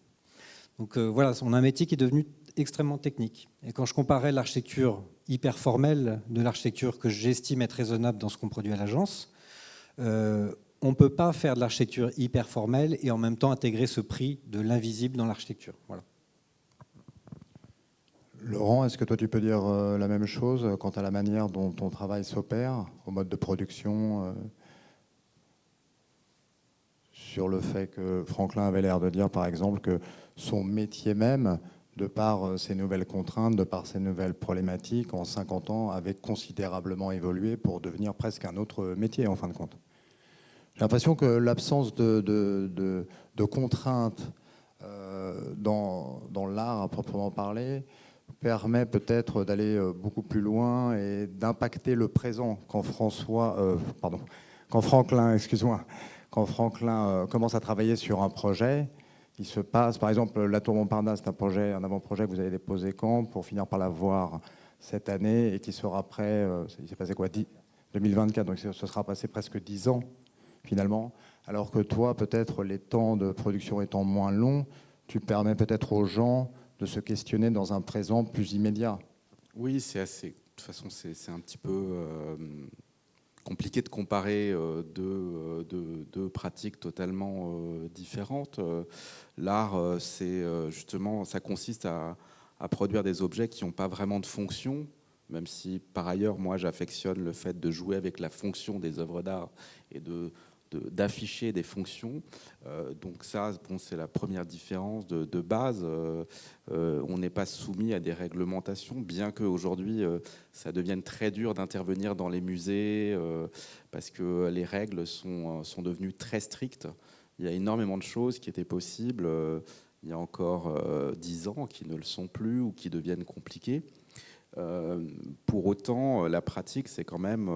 Donc voilà, on a un métier qui est devenu extrêmement technique. Et quand je comparais l'architecture hyper formelle de l'architecture que j'estime être raisonnable dans ce qu'on produit à l'agence, on ne peut pas faire de l'architecture hyper formelle et en même temps intégrer ce prix de l'invisible dans l'architecture. Voilà. Laurent, est-ce que toi tu peux dire la même chose quant à la manière dont ton travail s'opère, au mode de production, sur le fait que Franklin avait l'air de dire par exemple que son métier même, de par ces nouvelles contraintes, de par ces nouvelles problématiques, en 50 ans, avait considérablement évolué pour devenir presque un autre métier en fin de compte. J'ai l'impression que l'absence de contraintes dans l'art à proprement parler permet peut-être d'aller beaucoup plus loin et d'impacter le présent quand Franklin, excuse-moi, quand Franklin commence à travailler sur un projet, il se passe, par exemple, la Tour Montparnasse, c'est un avant-projet que vous avez déposé quand pour finir par la voir cette année et qui sera prêt, il s'est passé quoi, 2024, donc ce sera passé presque 10 ans finalement, alors que toi, peut-être les temps de production étant moins longs, tu permets peut-être aux gens de se questionner dans un présent plus immédiat. Oui, c'est assez. De toute façon, c'est un petit peu compliqué de comparer deux pratiques totalement différentes. L'art, c'est justement, ça consiste à produire des objets qui n'ont pas vraiment de fonction, même si par ailleurs, moi, j'affectionne le fait de jouer avec la fonction des œuvres d'art et d'afficher des fonctions. Donc ça, bon, c'est la première différence de base. On n'est pas soumis à des réglementations, bien qu'aujourd'hui, ça devienne très dur d'intervenir dans les musées, parce que les règles sont devenues très strictes. Il y a énormément de choses qui étaient possibles il y a encore 10 ans, qui ne le sont plus ou qui deviennent compliquées. Pour autant, la pratique, c'est quand même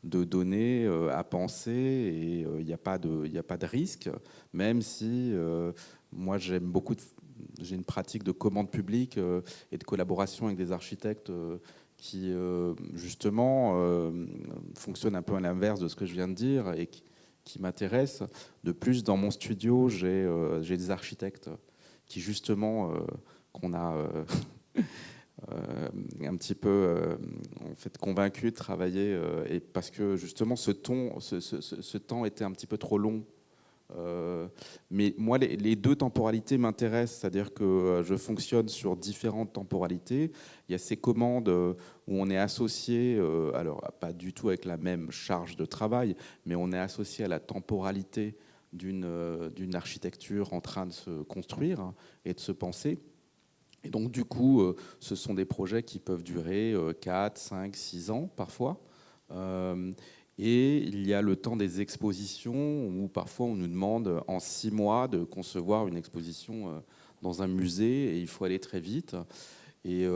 de donner à penser et il n'y a pas de risque, même si moi j'ai une pratique de commande publique et de collaboration avec des architectes qui justement fonctionnent un peu à l'inverse de ce que je viens de dire et qui m'intéressent. De plus, dans mon studio, j'ai des architectes qui justement qu'on a un petit peu en fait convaincu de travailler et parce que justement ce temps était un petit peu trop long. Mais moi, les deux temporalités m'intéressent, c'est-à-dire que je fonctionne sur différentes temporalités. Il y a ces commandes où on est associé, alors pas du tout avec la même charge de travail, mais on est associé à la temporalité d'une architecture en train de se construire et de se penser. Et donc, du coup, ce sont des projets qui peuvent durer 4, 5, 6 ans parfois. Et il y a le temps des expositions où parfois on nous demande en 6 mois de concevoir une exposition dans un musée et il faut aller très vite. Et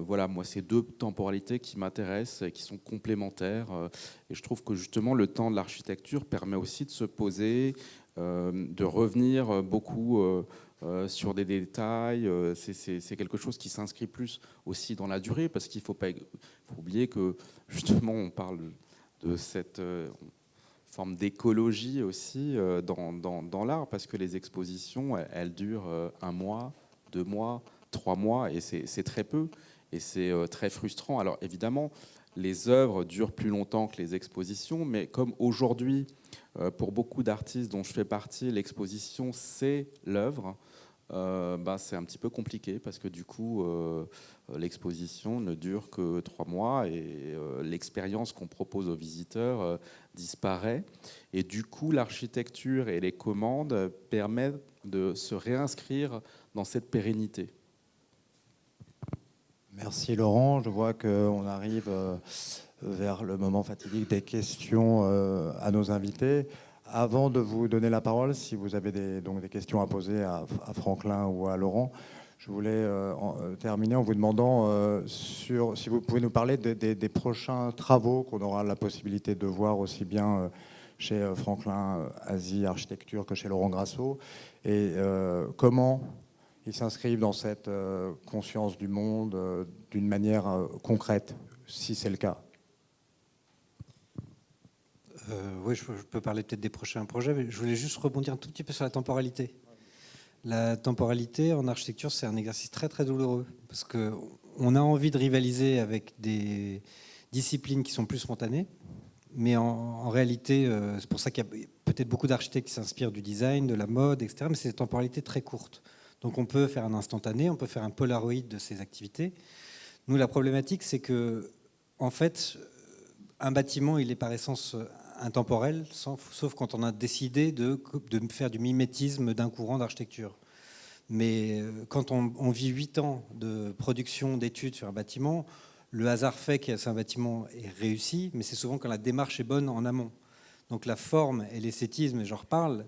voilà, moi, c'est deux temporalités qui m'intéressent et qui sont complémentaires. Et je trouve que justement, le temps de l'architecture permet aussi de se poser, de revenir beaucoup sur des détails. C'est quelque chose qui s'inscrit plus aussi dans la durée, parce qu'il faut oublier que justement, on parle de cette forme d'écologie aussi dans l'art, parce que les expositions, elles durent 1 mois, 2 mois, 3 mois, et c'est très peu, et c'est très frustrant. Alors évidemment, les œuvres durent plus longtemps que les expositions, mais comme aujourd'hui, pour beaucoup d'artistes dont je fais partie, l'exposition, c'est l'œuvre, c'est un petit peu compliqué parce que du coup, l'exposition ne dure que 3 mois et l'expérience qu'on propose aux visiteurs disparaît. Et du coup, l'architecture et les commandes permettent de se réinscrire dans cette pérennité. Merci Laurent, je vois qu'on arrive vers le moment fatidique des questions à nos invités. Avant de vous donner la parole, si vous avez donc des questions à poser à Franklin ou à Laurent, je voulais terminer en vous demandant si vous pouvez nous parler des prochains travaux qu'on aura la possibilité de voir aussi bien chez Franklin Asie Architecture que chez Laurent Grasso, et comment ils s'inscrivent dans cette conscience du monde d'une manière concrète, si c'est le cas. Oui, je peux parler peut-être des prochains projets, mais je voulais juste rebondir un tout petit peu sur la temporalité. La temporalité en architecture, c'est un exercice très très douloureux parce qu'on a envie de rivaliser avec des disciplines qui sont plus spontanées, mais en réalité, c'est pour ça qu'il y a peut-être beaucoup d'architectes qui s'inspirent du design, de la mode, etc. Mais c'est des temporalités très courtes. Donc on peut faire un instantané, on peut faire un polaroid de ces activités. Nous, la problématique, c'est que, en fait, un bâtiment, il est par essence intemporel, sauf quand on a décidé de faire du mimétisme d'un courant d'architecture. Mais quand on vit 8 ans de production, d'études sur un bâtiment, le hasard fait que c'est un bâtiment est réussi, mais c'est souvent quand la démarche est bonne en amont. Donc la forme et l'esthétisme, et j'en reparle,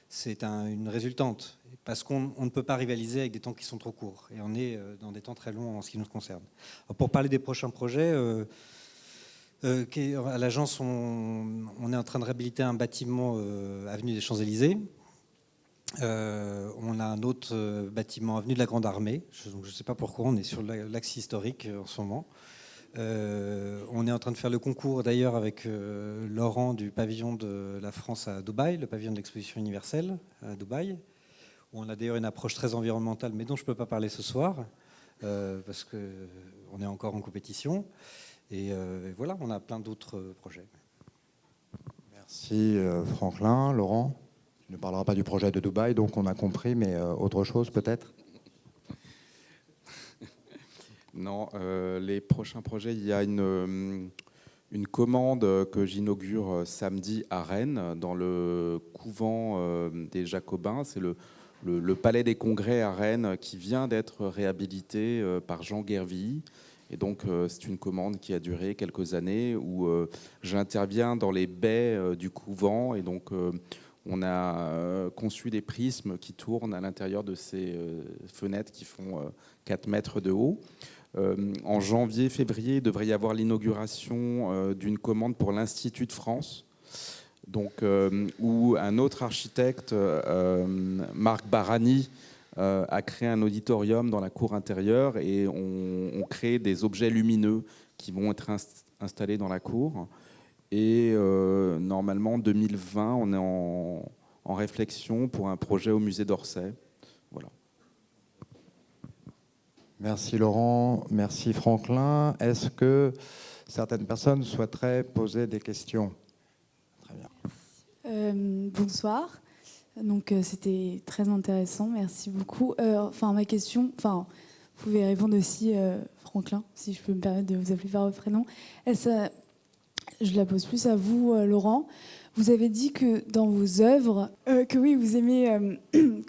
c'est une résultante, parce qu'on ne peut pas rivaliser avec des temps qui sont trop courts, et on est dans des temps très longs en ce qui nous concerne. Alors pour parler des prochains projets, à l'agence, on est en train de réhabiliter un bâtiment avenue des Champs-Élysées. On a un autre bâtiment avenue de la Grande Armée. Je ne sais pas pourquoi, on est sur l'axe historique en ce moment. On est en train de faire le concours d'ailleurs avec Laurent du pavillon de la France à Dubaï, le pavillon de l'exposition universelle à Dubaï, où on a d'ailleurs une approche très environnementale, mais dont je ne peux pas parler ce soir, parce qu'on est encore en compétition. Et voilà, on a plein d'autres projets. Merci Franklin. Laurent, tu ne parleras pas du projet de Dubaï, donc on a compris, mais autre chose peut-être? Non, les prochains projets, il y a une commande que j'inaugure samedi à Rennes, dans le couvent des Jacobins. C'est le Palais des Congrès à Rennes qui vient d'être réhabilité par Jean Guervilly. Et donc, c'est une commande qui a duré quelques années où j'interviens dans les baies du couvent. Et donc, on a conçu des prismes qui tournent à l'intérieur de ces fenêtres qui font 4 mètres de haut. En janvier-février, il devrait y avoir l'inauguration d'une commande pour l'Institut de France. Donc, où un autre architecte, Marc Barani, a créé un auditorium dans la cour intérieure et on crée des objets lumineux qui vont être installés dans la cour. Et normalement, en 2020, on est en réflexion pour un projet au musée d'Orsay. Voilà. Merci Laurent, merci Franklin. Est-ce que certaines personnes souhaiteraient poser des questions? Très bien. Bonsoir. Donc c'était très intéressant, merci beaucoup. Ma question, vous pouvez répondre aussi, Franklin, si je peux me permettre de vous appeler par votre prénom. Je la pose plus à vous, Laurent. Vous avez dit que dans vos œuvres, que oui, vous aimez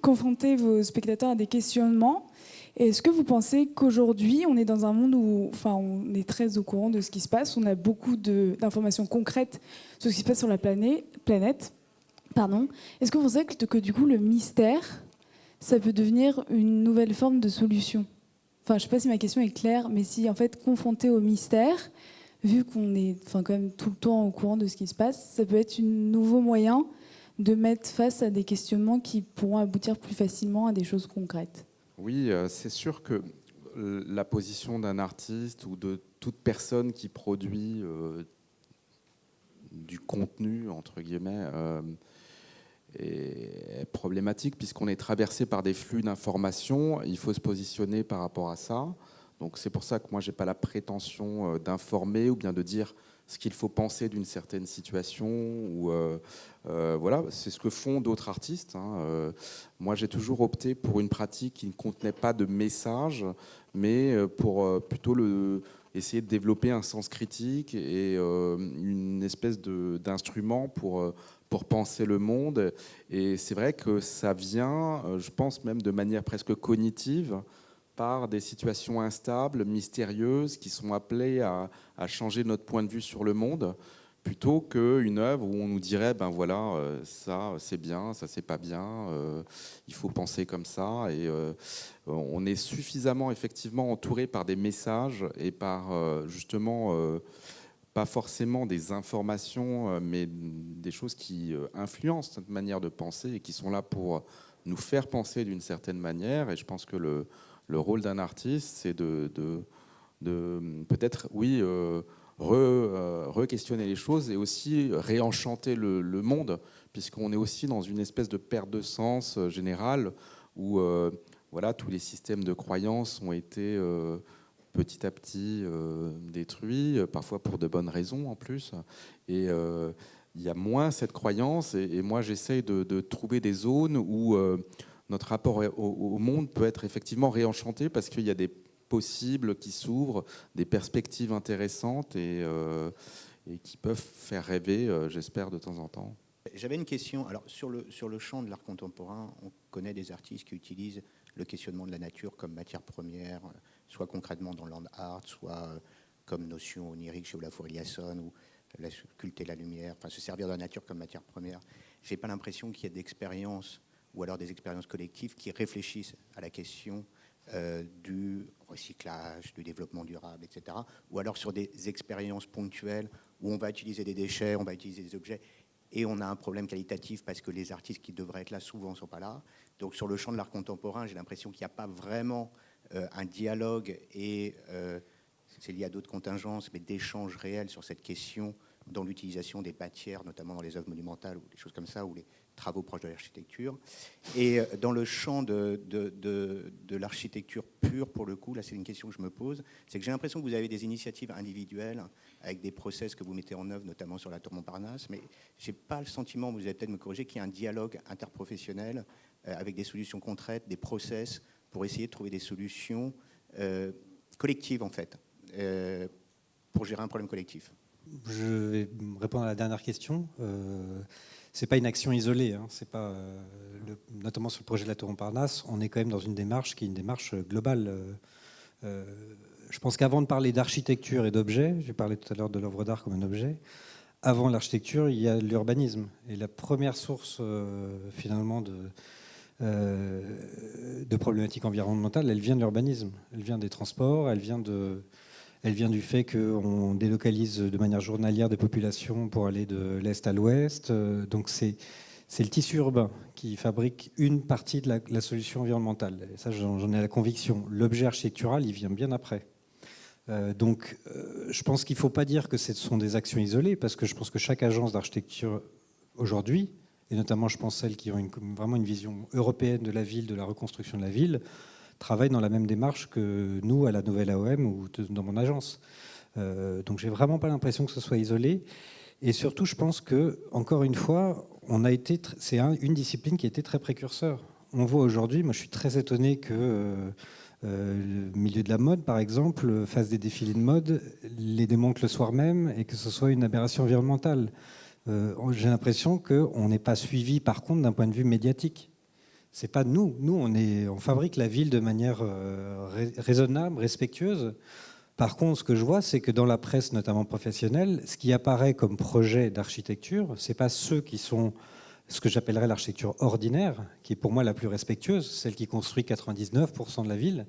confronter vos spectateurs à des questionnements. Et est-ce que vous pensez qu'aujourd'hui, on est dans un monde où on est très au courant de ce qui se passe, on a beaucoup d'informations concrètes sur ce qui se passe sur la planète. Est-ce que vous pensez que du coup, le mystère, ça peut devenir une nouvelle forme de solution? Je ne sais pas si ma question est claire, mais si en fait, confronté au mystère, vu qu'on est quand même tout le temps au courant de ce qui se passe, ça peut être un nouveau moyen de mettre face à des questionnements qui pourront aboutir plus facilement à des choses concrètes. Oui, c'est sûr que la position d'un artiste ou de toute personne qui produit du contenu, entre guillemets, est problématique puisqu'on est traversé par des flux d'informations. Il faut se positionner par rapport à ça. Donc c'est pour ça que moi, je n'ai pas la prétention d'informer ou bien de dire ce qu'il faut penser d'une certaine situation. Voilà, c'est ce que font d'autres artistes. Moi, j'ai toujours opté pour une pratique qui ne contenait pas de message, mais pour plutôt essayer de développer un sens critique et une espèce d'instrument pour penser le monde. Et c'est vrai que ça vient, je pense même de manière presque cognitive, par des situations instables, mystérieuses, qui sont appelées à changer notre point de vue sur le monde, plutôt qu'une œuvre où on nous dirait, ben voilà, ça c'est bien, ça c'est pas bien, il faut penser comme ça. Et on est suffisamment effectivement entouré par des messages et par justement pas forcément des informations, mais des choses qui influencent notre manière de penser et qui sont là pour nous faire penser d'une certaine manière. Et je pense que le rôle d'un artiste, c'est de peut-être, oui, re-questionner les choses et aussi réenchanter le monde, puisqu'on est aussi dans une espèce de perte de sens générale où voilà, tous les systèmes de croyances ont été petit à petit détruits, parfois pour de bonnes raisons en plus. Et il y a moins cette croyance. Et moi, j'essaye de trouver des zones où notre rapport au monde peut être effectivement réenchanté parce qu'il y a des possibles qui s'ouvrent, des perspectives intéressantes et qui peuvent faire rêver, j'espère, de temps en temps. J'avais une question. Alors, sur le champ de l'art contemporain, on connaît des artistes qui utilisent le questionnement de la nature comme matière première, soit concrètement dans land art, soit comme notion onirique chez Olafur Eliasson, ou la sculpter la lumière, enfin se servir de la nature comme matière première. J'ai pas l'impression qu'il y ait d'expériences, ou alors des expériences collectives qui réfléchissent à la question du recyclage, du développement durable, etc. Ou alors sur des expériences ponctuelles où on va utiliser des déchets, on va utiliser des objets, et on a un problème qualitatif parce que les artistes qui devraient être là souvent ne sont pas là. Donc sur le champ de l'art contemporain, j'ai l'impression qu'il n'y a pas vraiment un dialogue et c'est lié à d'autres contingences, mais d'échanges réels sur cette question dans l'utilisation des matières, notamment dans les œuvres monumentales ou des choses comme ça, ou les travaux proches de l'architecture. Et dans le champ de l'architecture pure, pour le coup, là c'est une question que je me pose, c'est que j'ai l'impression que vous avez des initiatives individuelles avec des process que vous mettez en œuvre, notamment sur la Tour Montparnasse, mais je n'ai pas le sentiment, vous allez peut-être me corriger, qu'il y a un dialogue interprofessionnel avec des solutions concrètes, des process, pour essayer de trouver des solutions collectives, en fait, pour gérer un problème collectif. Je vais répondre à la dernière question. C'est pas une action isolée, hein. C'est pas, notamment sur le projet de la Tour Montparnasse, on est quand même dans une démarche qui est une démarche globale. Je pense qu'avant de parler d'architecture et d'objets, j'ai parlé tout à l'heure de l'œuvre d'art comme un objet, avant l'architecture, il y a l'urbanisme. Et la première source, finalement, de problématiques environnementales, elle vient de l'urbanisme. Elle vient des transports, elle vient du fait qu'on délocalise de manière journalière des populations pour aller de l'Est à l'Ouest. Donc c'est le tissu urbain qui fabrique une partie de la solution environnementale. Et ça, j'en ai la conviction. L'objet architectural, il vient bien après. Donc je pense qu'il ne faut pas dire que ce sont des actions isolées, parce que je pense que chaque agence d'architecture aujourd'hui, et notamment je pense celles qui ont vraiment une vision européenne de la ville, de la reconstruction de la ville, travaillent dans la même démarche que nous à la Nouvelle AOM ou dans mon agence. Donc j'ai vraiment pas l'impression que ce soit isolé. Et surtout, je pense que, encore une fois, c'est une discipline qui a été très précurseur. On voit aujourd'hui, moi je suis très étonné que le milieu de la mode, par exemple, fasse des défilés de mode, les démonte le soir même et que ce soit une aberration environnementale. J'ai l'impression qu'on n'est pas suivi, par contre, d'un point de vue médiatique. C'est pas nous. Nous, on fabrique la ville de manière raisonnable, respectueuse. Par contre, ce que je vois, c'est que dans la presse, notamment professionnelle, ce qui apparaît comme projet d'architecture, c'est pas ceux qui sont ce que j'appellerais l'architecture ordinaire, qui est pour moi la plus respectueuse, celle qui construit 99% de la ville,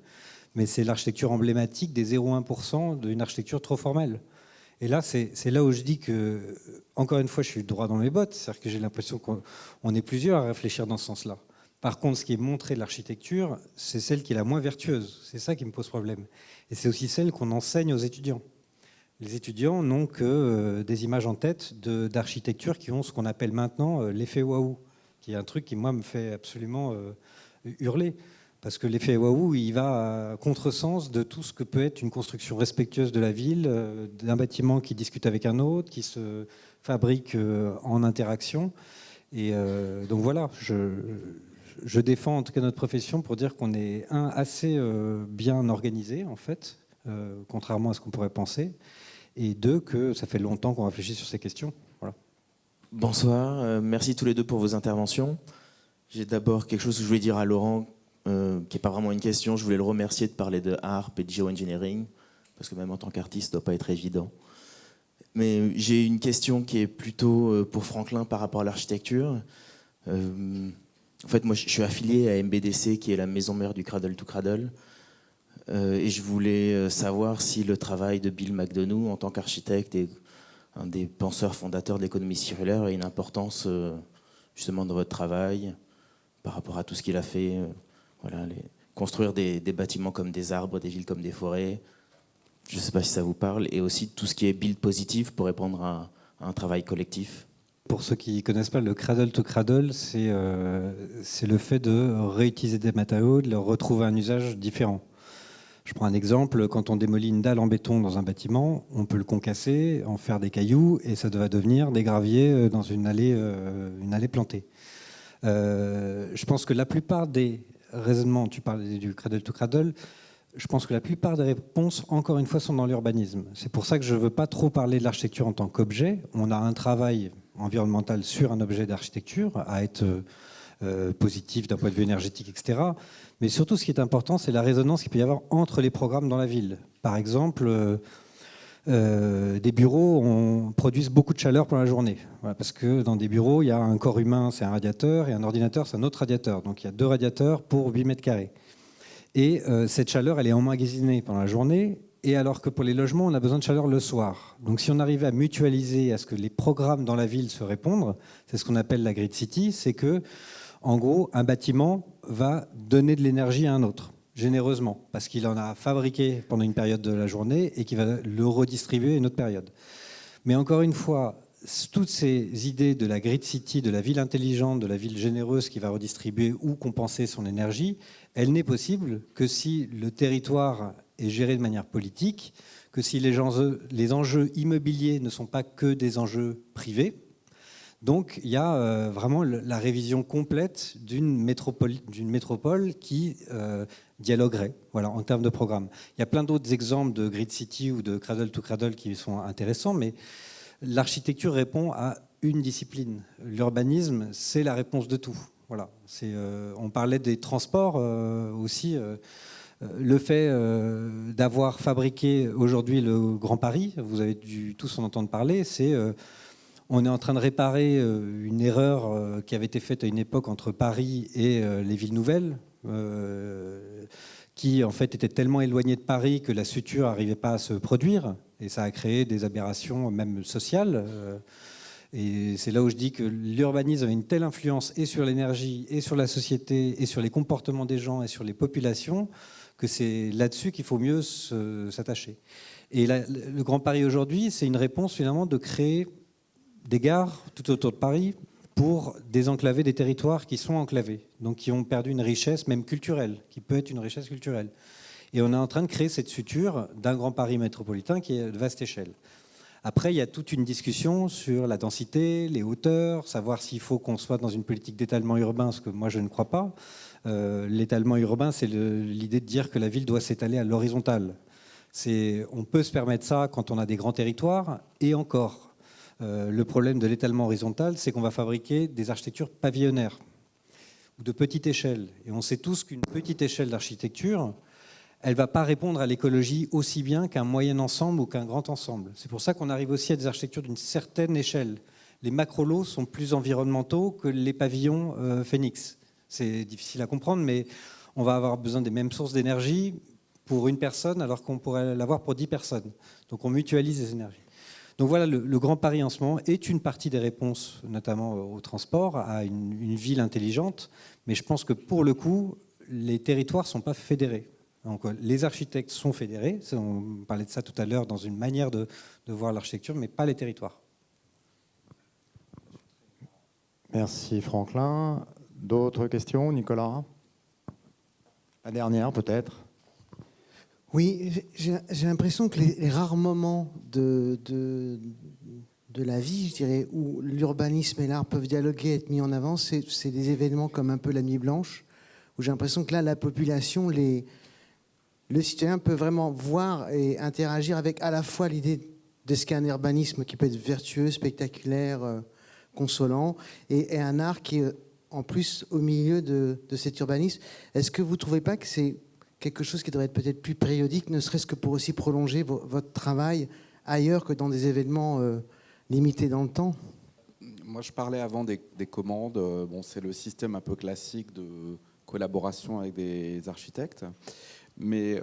mais c'est l'architecture emblématique des 0,1% d'une architecture trop formelle. Et là, c'est là où je dis que, encore une fois, je suis droit dans mes bottes, c'est-à-dire que j'ai l'impression qu'on est plusieurs à réfléchir dans ce sens-là. Par contre, ce qui est montré de l'architecture, c'est celle qui est la moins vertueuse. C'est ça qui me pose problème. Et c'est aussi celle qu'on enseigne aux étudiants. Les étudiants n'ont que des images en tête d'architecture qui ont ce qu'on appelle maintenant l'effet waouh, qui est un truc qui, moi, me fait absolument hurler. Parce que l'effet waouh, il va à contresens de tout ce que peut être une construction respectueuse de la ville, d'un bâtiment qui discute avec un autre, qui se fabrique en interaction. Et donc voilà, je défends en tout cas notre profession pour dire qu'on est assez bien organisé, en fait, contrairement à ce qu'on pourrait penser, et deux, que ça fait longtemps qu'on réfléchit sur ces questions. Voilà. Bonsoir, merci tous les deux pour vos interventions. J'ai d'abord quelque chose que je voulais dire à Laurent qui n'est pas vraiment une question. Je voulais le remercier de parler de harpe et de geoengineering, parce que même en tant qu'artiste, ça ne doit pas être évident. Mais j'ai une question qui est plutôt pour Franklin par rapport à l'architecture. En fait, moi, je suis affilié à MBDC, qui est la maison mère du Cradle to Cradle. Et je voulais savoir si le travail de Bill McDonough, en tant qu'architecte et un des penseurs fondateurs de l'économie circulaire, a une importance justement dans votre travail par rapport à tout ce qu'il a fait. Voilà, construire des bâtiments comme des arbres, des villes comme des forêts. Je ne sais pas si ça vous parle. Et aussi tout ce qui est build positif pour répondre à un travail collectif. Pour ceux qui ne connaissent pas, le cradle to cradle, c'est le fait de réutiliser des matériaux, de leur retrouver un usage différent. Je prends un exemple, quand on démolit une dalle en béton dans un bâtiment, on peut le concasser, en faire des cailloux, et ça va devenir des graviers dans une allée plantée. Je pense que la plupart des raisonnements, tu parlais du cradle to cradle, je pense que la plupart des réponses, encore une fois, sont dans l'urbanisme. C'est pour ça que je ne veux pas trop parler de l'architecture en tant qu'objet. On a un travail environnemental sur un objet d'architecture à être positif d'un point de vue énergétique, etc. Mais surtout, ce qui est important, c'est la résonance qu'il peut y avoir entre les programmes dans la ville. Par exemple, des bureaux produisent beaucoup de chaleur pendant la journée. Voilà, parce que dans des bureaux, il y a un corps humain, c'est un radiateur, et un ordinateur, c'est un autre radiateur. Donc il y a 2 radiateurs pour 8 mètres carrés. Et cette chaleur, elle est emmagasinée pendant la journée, et alors que pour les logements, on a besoin de chaleur le soir. Donc si on arrivait à mutualiser, à ce que les programmes dans la ville se répondent, c'est ce qu'on appelle la grid city, c'est que, en gros, un bâtiment va donner de l'énergie à un autre, généreusement, parce qu'il en a fabriqué pendant une période de la journée et qu'il va le redistribuer à une autre période. Mais encore une fois, toutes ces idées de la grid city, de la ville intelligente, de la ville généreuse qui va redistribuer ou compenser son énergie, elle n'est possible que si le territoire est géré de manière politique, que si les enjeux immobiliers ne sont pas que des enjeux privés. Donc il y a vraiment la révision complète d'une métropole qui dialoguerait, voilà, en termes de programme. Il y a plein d'autres exemples de grid city ou de cradle to cradle qui sont intéressants, mais l'architecture répond à une discipline. L'urbanisme, c'est la réponse de tout. Voilà. On parlait des transports aussi. Le fait d'avoir fabriqué aujourd'hui le Grand Paris, vous avez dû tous en entendre parler, on est en train de réparer une erreur qui avait été faite à une époque entre Paris et les villes nouvelles, qui en fait étaient tellement éloignées de Paris que la suture n'arrivait pas à se produire, et ça a créé des aberrations même sociales. Et c'est là où je dis que l'urbanisme a une telle influence et sur l'énergie, et sur la société, et sur les comportements des gens, et sur les populations, que c'est là-dessus qu'il faut mieux s'attacher. Et le Grand Paris aujourd'hui, c'est une réponse finalement de créer des gares tout autour de Paris pour désenclaver des territoires qui sont enclavés, donc qui ont perdu une richesse même culturelle, qui peut être une richesse culturelle. Et on est en train de créer cette suture d'un Grand Paris métropolitain qui est de vaste échelle. Après, il y a toute une discussion sur la densité, les hauteurs, savoir s'il faut qu'on soit dans une politique d'étalement urbain, ce que moi je ne crois pas. L'étalement urbain, c'est l'idée de dire que la ville doit s'étaler à l'horizontale. On peut se permettre ça quand on a des grands territoires, et encore. Le problème de l'étalement horizontal, c'est qu'on va fabriquer des architectures pavillonnaires ou de petite échelle. Et on sait tous qu'une petite échelle d'architecture, elle ne va pas répondre à l'écologie aussi bien qu'un moyen ensemble ou qu'un grand ensemble. C'est pour ça qu'on arrive aussi à des architectures d'une certaine échelle. Les macrolots sont plus environnementaux que les pavillons Phoenix. C'est difficile à comprendre, mais on va avoir besoin des mêmes sources d'énergie pour une personne alors qu'on pourrait l'avoir pour 10 personnes. Donc on mutualise les énergies. Donc voilà, le Grand Paris en ce moment est une partie des réponses, notamment au transport, à une ville intelligente. Mais je pense que pour le coup, les territoires ne sont pas fédérés. Donc les architectes sont fédérés, on parlait de ça tout à l'heure dans une manière de voir l'architecture, mais pas les territoires. Merci Franklin. D'autres questions, Nicolas? La dernière peut-être. Oui, j'ai l'impression que les rares moments de la vie, je dirais, où l'urbanisme et l'art peuvent dialoguer, être mis en avant, c'est des événements comme un peu la Nuit Blanche, où j'ai l'impression que là, la population, le citoyen peut vraiment voir et interagir avec à la fois l'idée de ce qu'est un urbanisme qui peut être vertueux, spectaculaire, consolant, et un art qui est en plus au milieu de cet urbanisme. Est-ce que vous ne trouvez pas que c'est quelque chose qui devrait être peut-être plus périodique, ne serait-ce que pour aussi prolonger votre travail ailleurs que dans des événements limités dans le temps? Moi, je parlais avant des commandes. Bon, c'est le système un peu classique de collaboration avec des architectes. Mais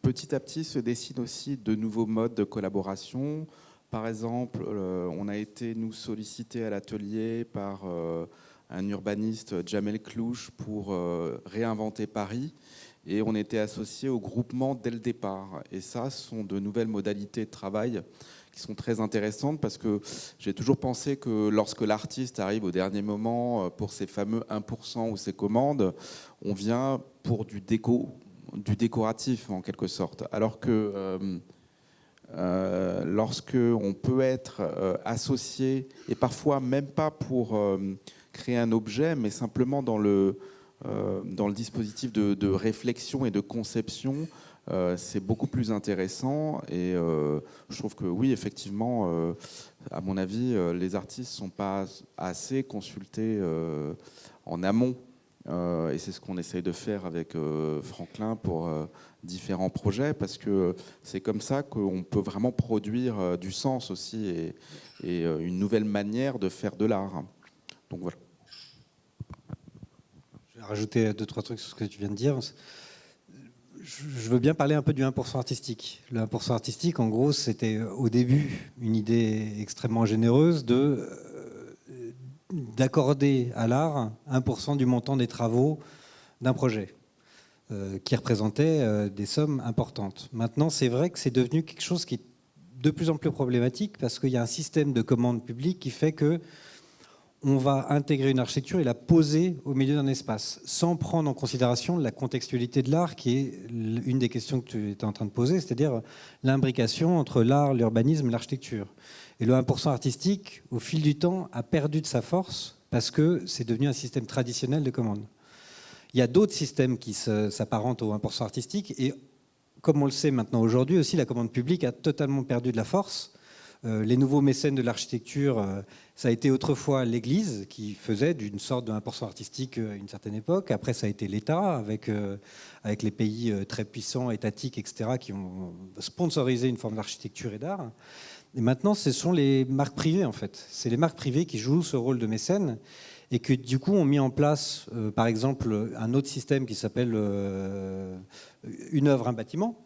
petit à petit se dessinent aussi de nouveaux modes de collaboration. Par exemple, on a été, nous, sollicités à l'atelier par un urbaniste, Jamel Clouche, pour réinventer Paris. Et on était associés au groupement dès le départ. Et ça, ce sont de nouvelles modalités de travail qui sont très intéressantes, parce que j'ai toujours pensé que lorsque l'artiste arrive au dernier moment pour ses fameux 1% ou ses commandes, on vient pour du décoratif en quelque sorte. Alors que lorsque on peut être associé, et parfois même pas pour créer un objet, mais simplement dans le dispositif de réflexion et de conception, c'est beaucoup plus intéressant. Et je trouve que oui, effectivement, à mon avis, les artistes ne sont pas assez consultés en amont. Et c'est ce qu'on essaye de faire avec Franklin pour différents projets, parce que c'est comme ça qu'on peut vraiment produire du sens aussi, et une nouvelle manière de faire de l'art. Donc voilà. Je vais rajouter 2-3 trucs sur ce que tu viens de dire. Je veux bien parler un peu du 1% artistique. Le 1% artistique, en gros, c'était au début une idée extrêmement généreuse d'accorder à l'art 1% du montant des travaux d'un projet, qui représentait des sommes importantes. Maintenant, c'est vrai que c'est devenu quelque chose qui est de plus en plus problématique, parce qu'il y a un système de commande publique qui fait que on va intégrer une architecture et la poser au milieu d'un espace, sans prendre en considération la contextualité de l'art, qui est une des questions que tu étais en train de poser, c'est-à-dire l'imbrication entre l'art, l'urbanisme et l'architecture. Et le 1% artistique, au fil du temps, a perdu de sa force, parce que c'est devenu un système traditionnel de commande. Il y a d'autres systèmes qui s'apparentent au 1% artistique, et comme on le sait maintenant aujourd'hui aussi, la commande publique a totalement perdu de la force. Les nouveaux mécènes de l'architecture, ça a été autrefois l'Église qui faisait d'une sorte de 1% artistique à une certaine époque. Après, ça a été l'État, avec les pays très puissants, étatiques, etc., qui ont sponsorisé une forme d'architecture et d'art. Et maintenant, ce sont les marques privées, en fait. C'est les marques privées qui jouent ce rôle de mécène, et qui, du coup, ont mis en place, par exemple, un autre système qui s'appelle une œuvre, un bâtiment,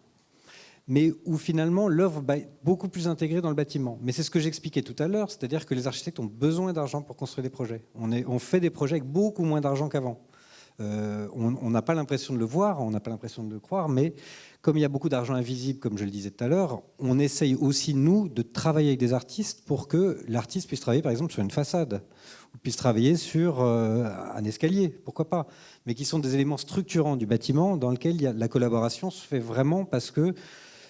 mais où finalement l'œuvre est beaucoup plus intégrée dans le bâtiment. Mais c'est ce que j'expliquais tout à l'heure, c'est-à-dire que les architectes ont besoin d'argent pour construire des projets. On fait des projets avec beaucoup moins d'argent qu'avant. On n'a pas l'impression de le voir, on n'a pas l'impression de le croire, mais comme il y a beaucoup d'argent invisible, comme je le disais tout à l'heure, on essaye aussi, nous, de travailler avec des artistes pour que l'artiste puisse travailler, par exemple, sur une façade, ou puisse travailler sur un escalier, pourquoi pas, mais qui sont des éléments structurants du bâtiment dans lequel la collaboration se fait vraiment parce que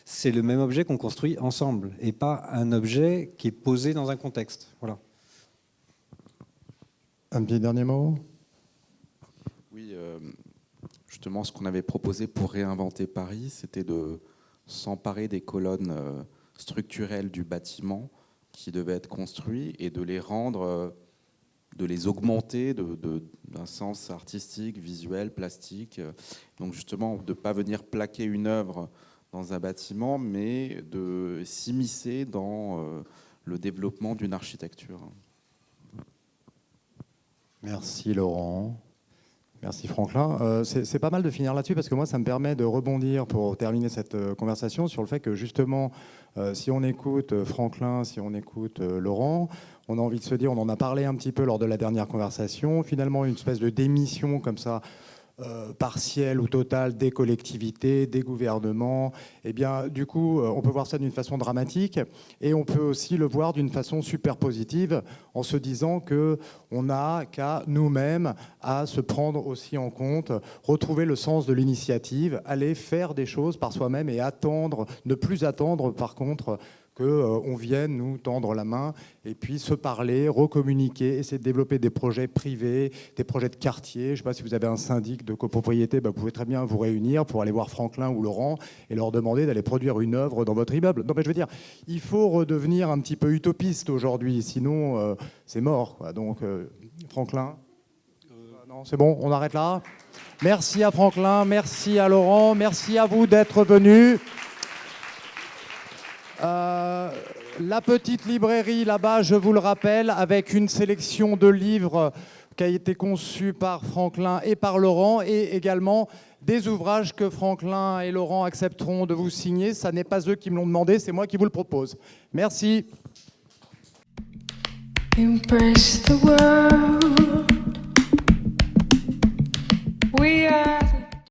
c'est le même objet qu'on construit ensemble, et pas un objet qui est posé dans un contexte. Voilà. Un petit dernier mot ? Oui, justement, ce qu'on avait proposé pour réinventer Paris, c'était de s'emparer des colonnes structurelles du bâtiment qui devaient être construits, et de les rendre, de les augmenter d'un sens artistique, visuel, plastique. Donc justement, de ne pas venir plaquer une œuvre dans un bâtiment, mais de s'immiscer dans le développement d'une architecture. Merci Laurent. Merci Franklin. C'est pas mal de finir là-dessus, parce que moi, ça me permet de rebondir pour terminer cette conversation sur le fait que justement, si on écoute Franklin, si on écoute Laurent, on a envie de se dire, on en a parlé un petit peu lors de la dernière conversation, finalement une espèce de démission comme ça, partielle ou totale des collectivités, des gouvernements. Eh bien, du coup, on peut voir ça d'une façon dramatique, et on peut aussi le voir d'une façon super positive, en se disant qu'on n'a qu'à nous-mêmes à se prendre aussi en compte, retrouver le sens de l'initiative, aller faire des choses par soi-même et attendre, ne plus attendre par contre qu'on vienne nous tendre la main, et puis se parler, recommuniquer, essayer de développer des projets privés, des projets de quartier. Je ne sais pas si vous avez un syndic de copropriété, vous pouvez très bien vous réunir pour aller voir Franklin ou Laurent et leur demander d'aller produire une œuvre dans votre immeuble. Non, mais je veux dire, il faut redevenir un petit peu utopiste aujourd'hui, sinon c'est mort, quoi. Donc, Franklin ? Non, c'est bon, on arrête là. Merci à Franklin, merci à Laurent, merci à vous d'être venus. La petite librairie là-bas, je vous le rappelle, avec une sélection de livres qui a été conçue par Franklin et par Laurent, et également des ouvrages que Franklin et Laurent accepteront de vous signer. Ça n'est pas eux qui me l'ont demandé, c'est moi qui vous le propose. Merci. Embrace the world. We are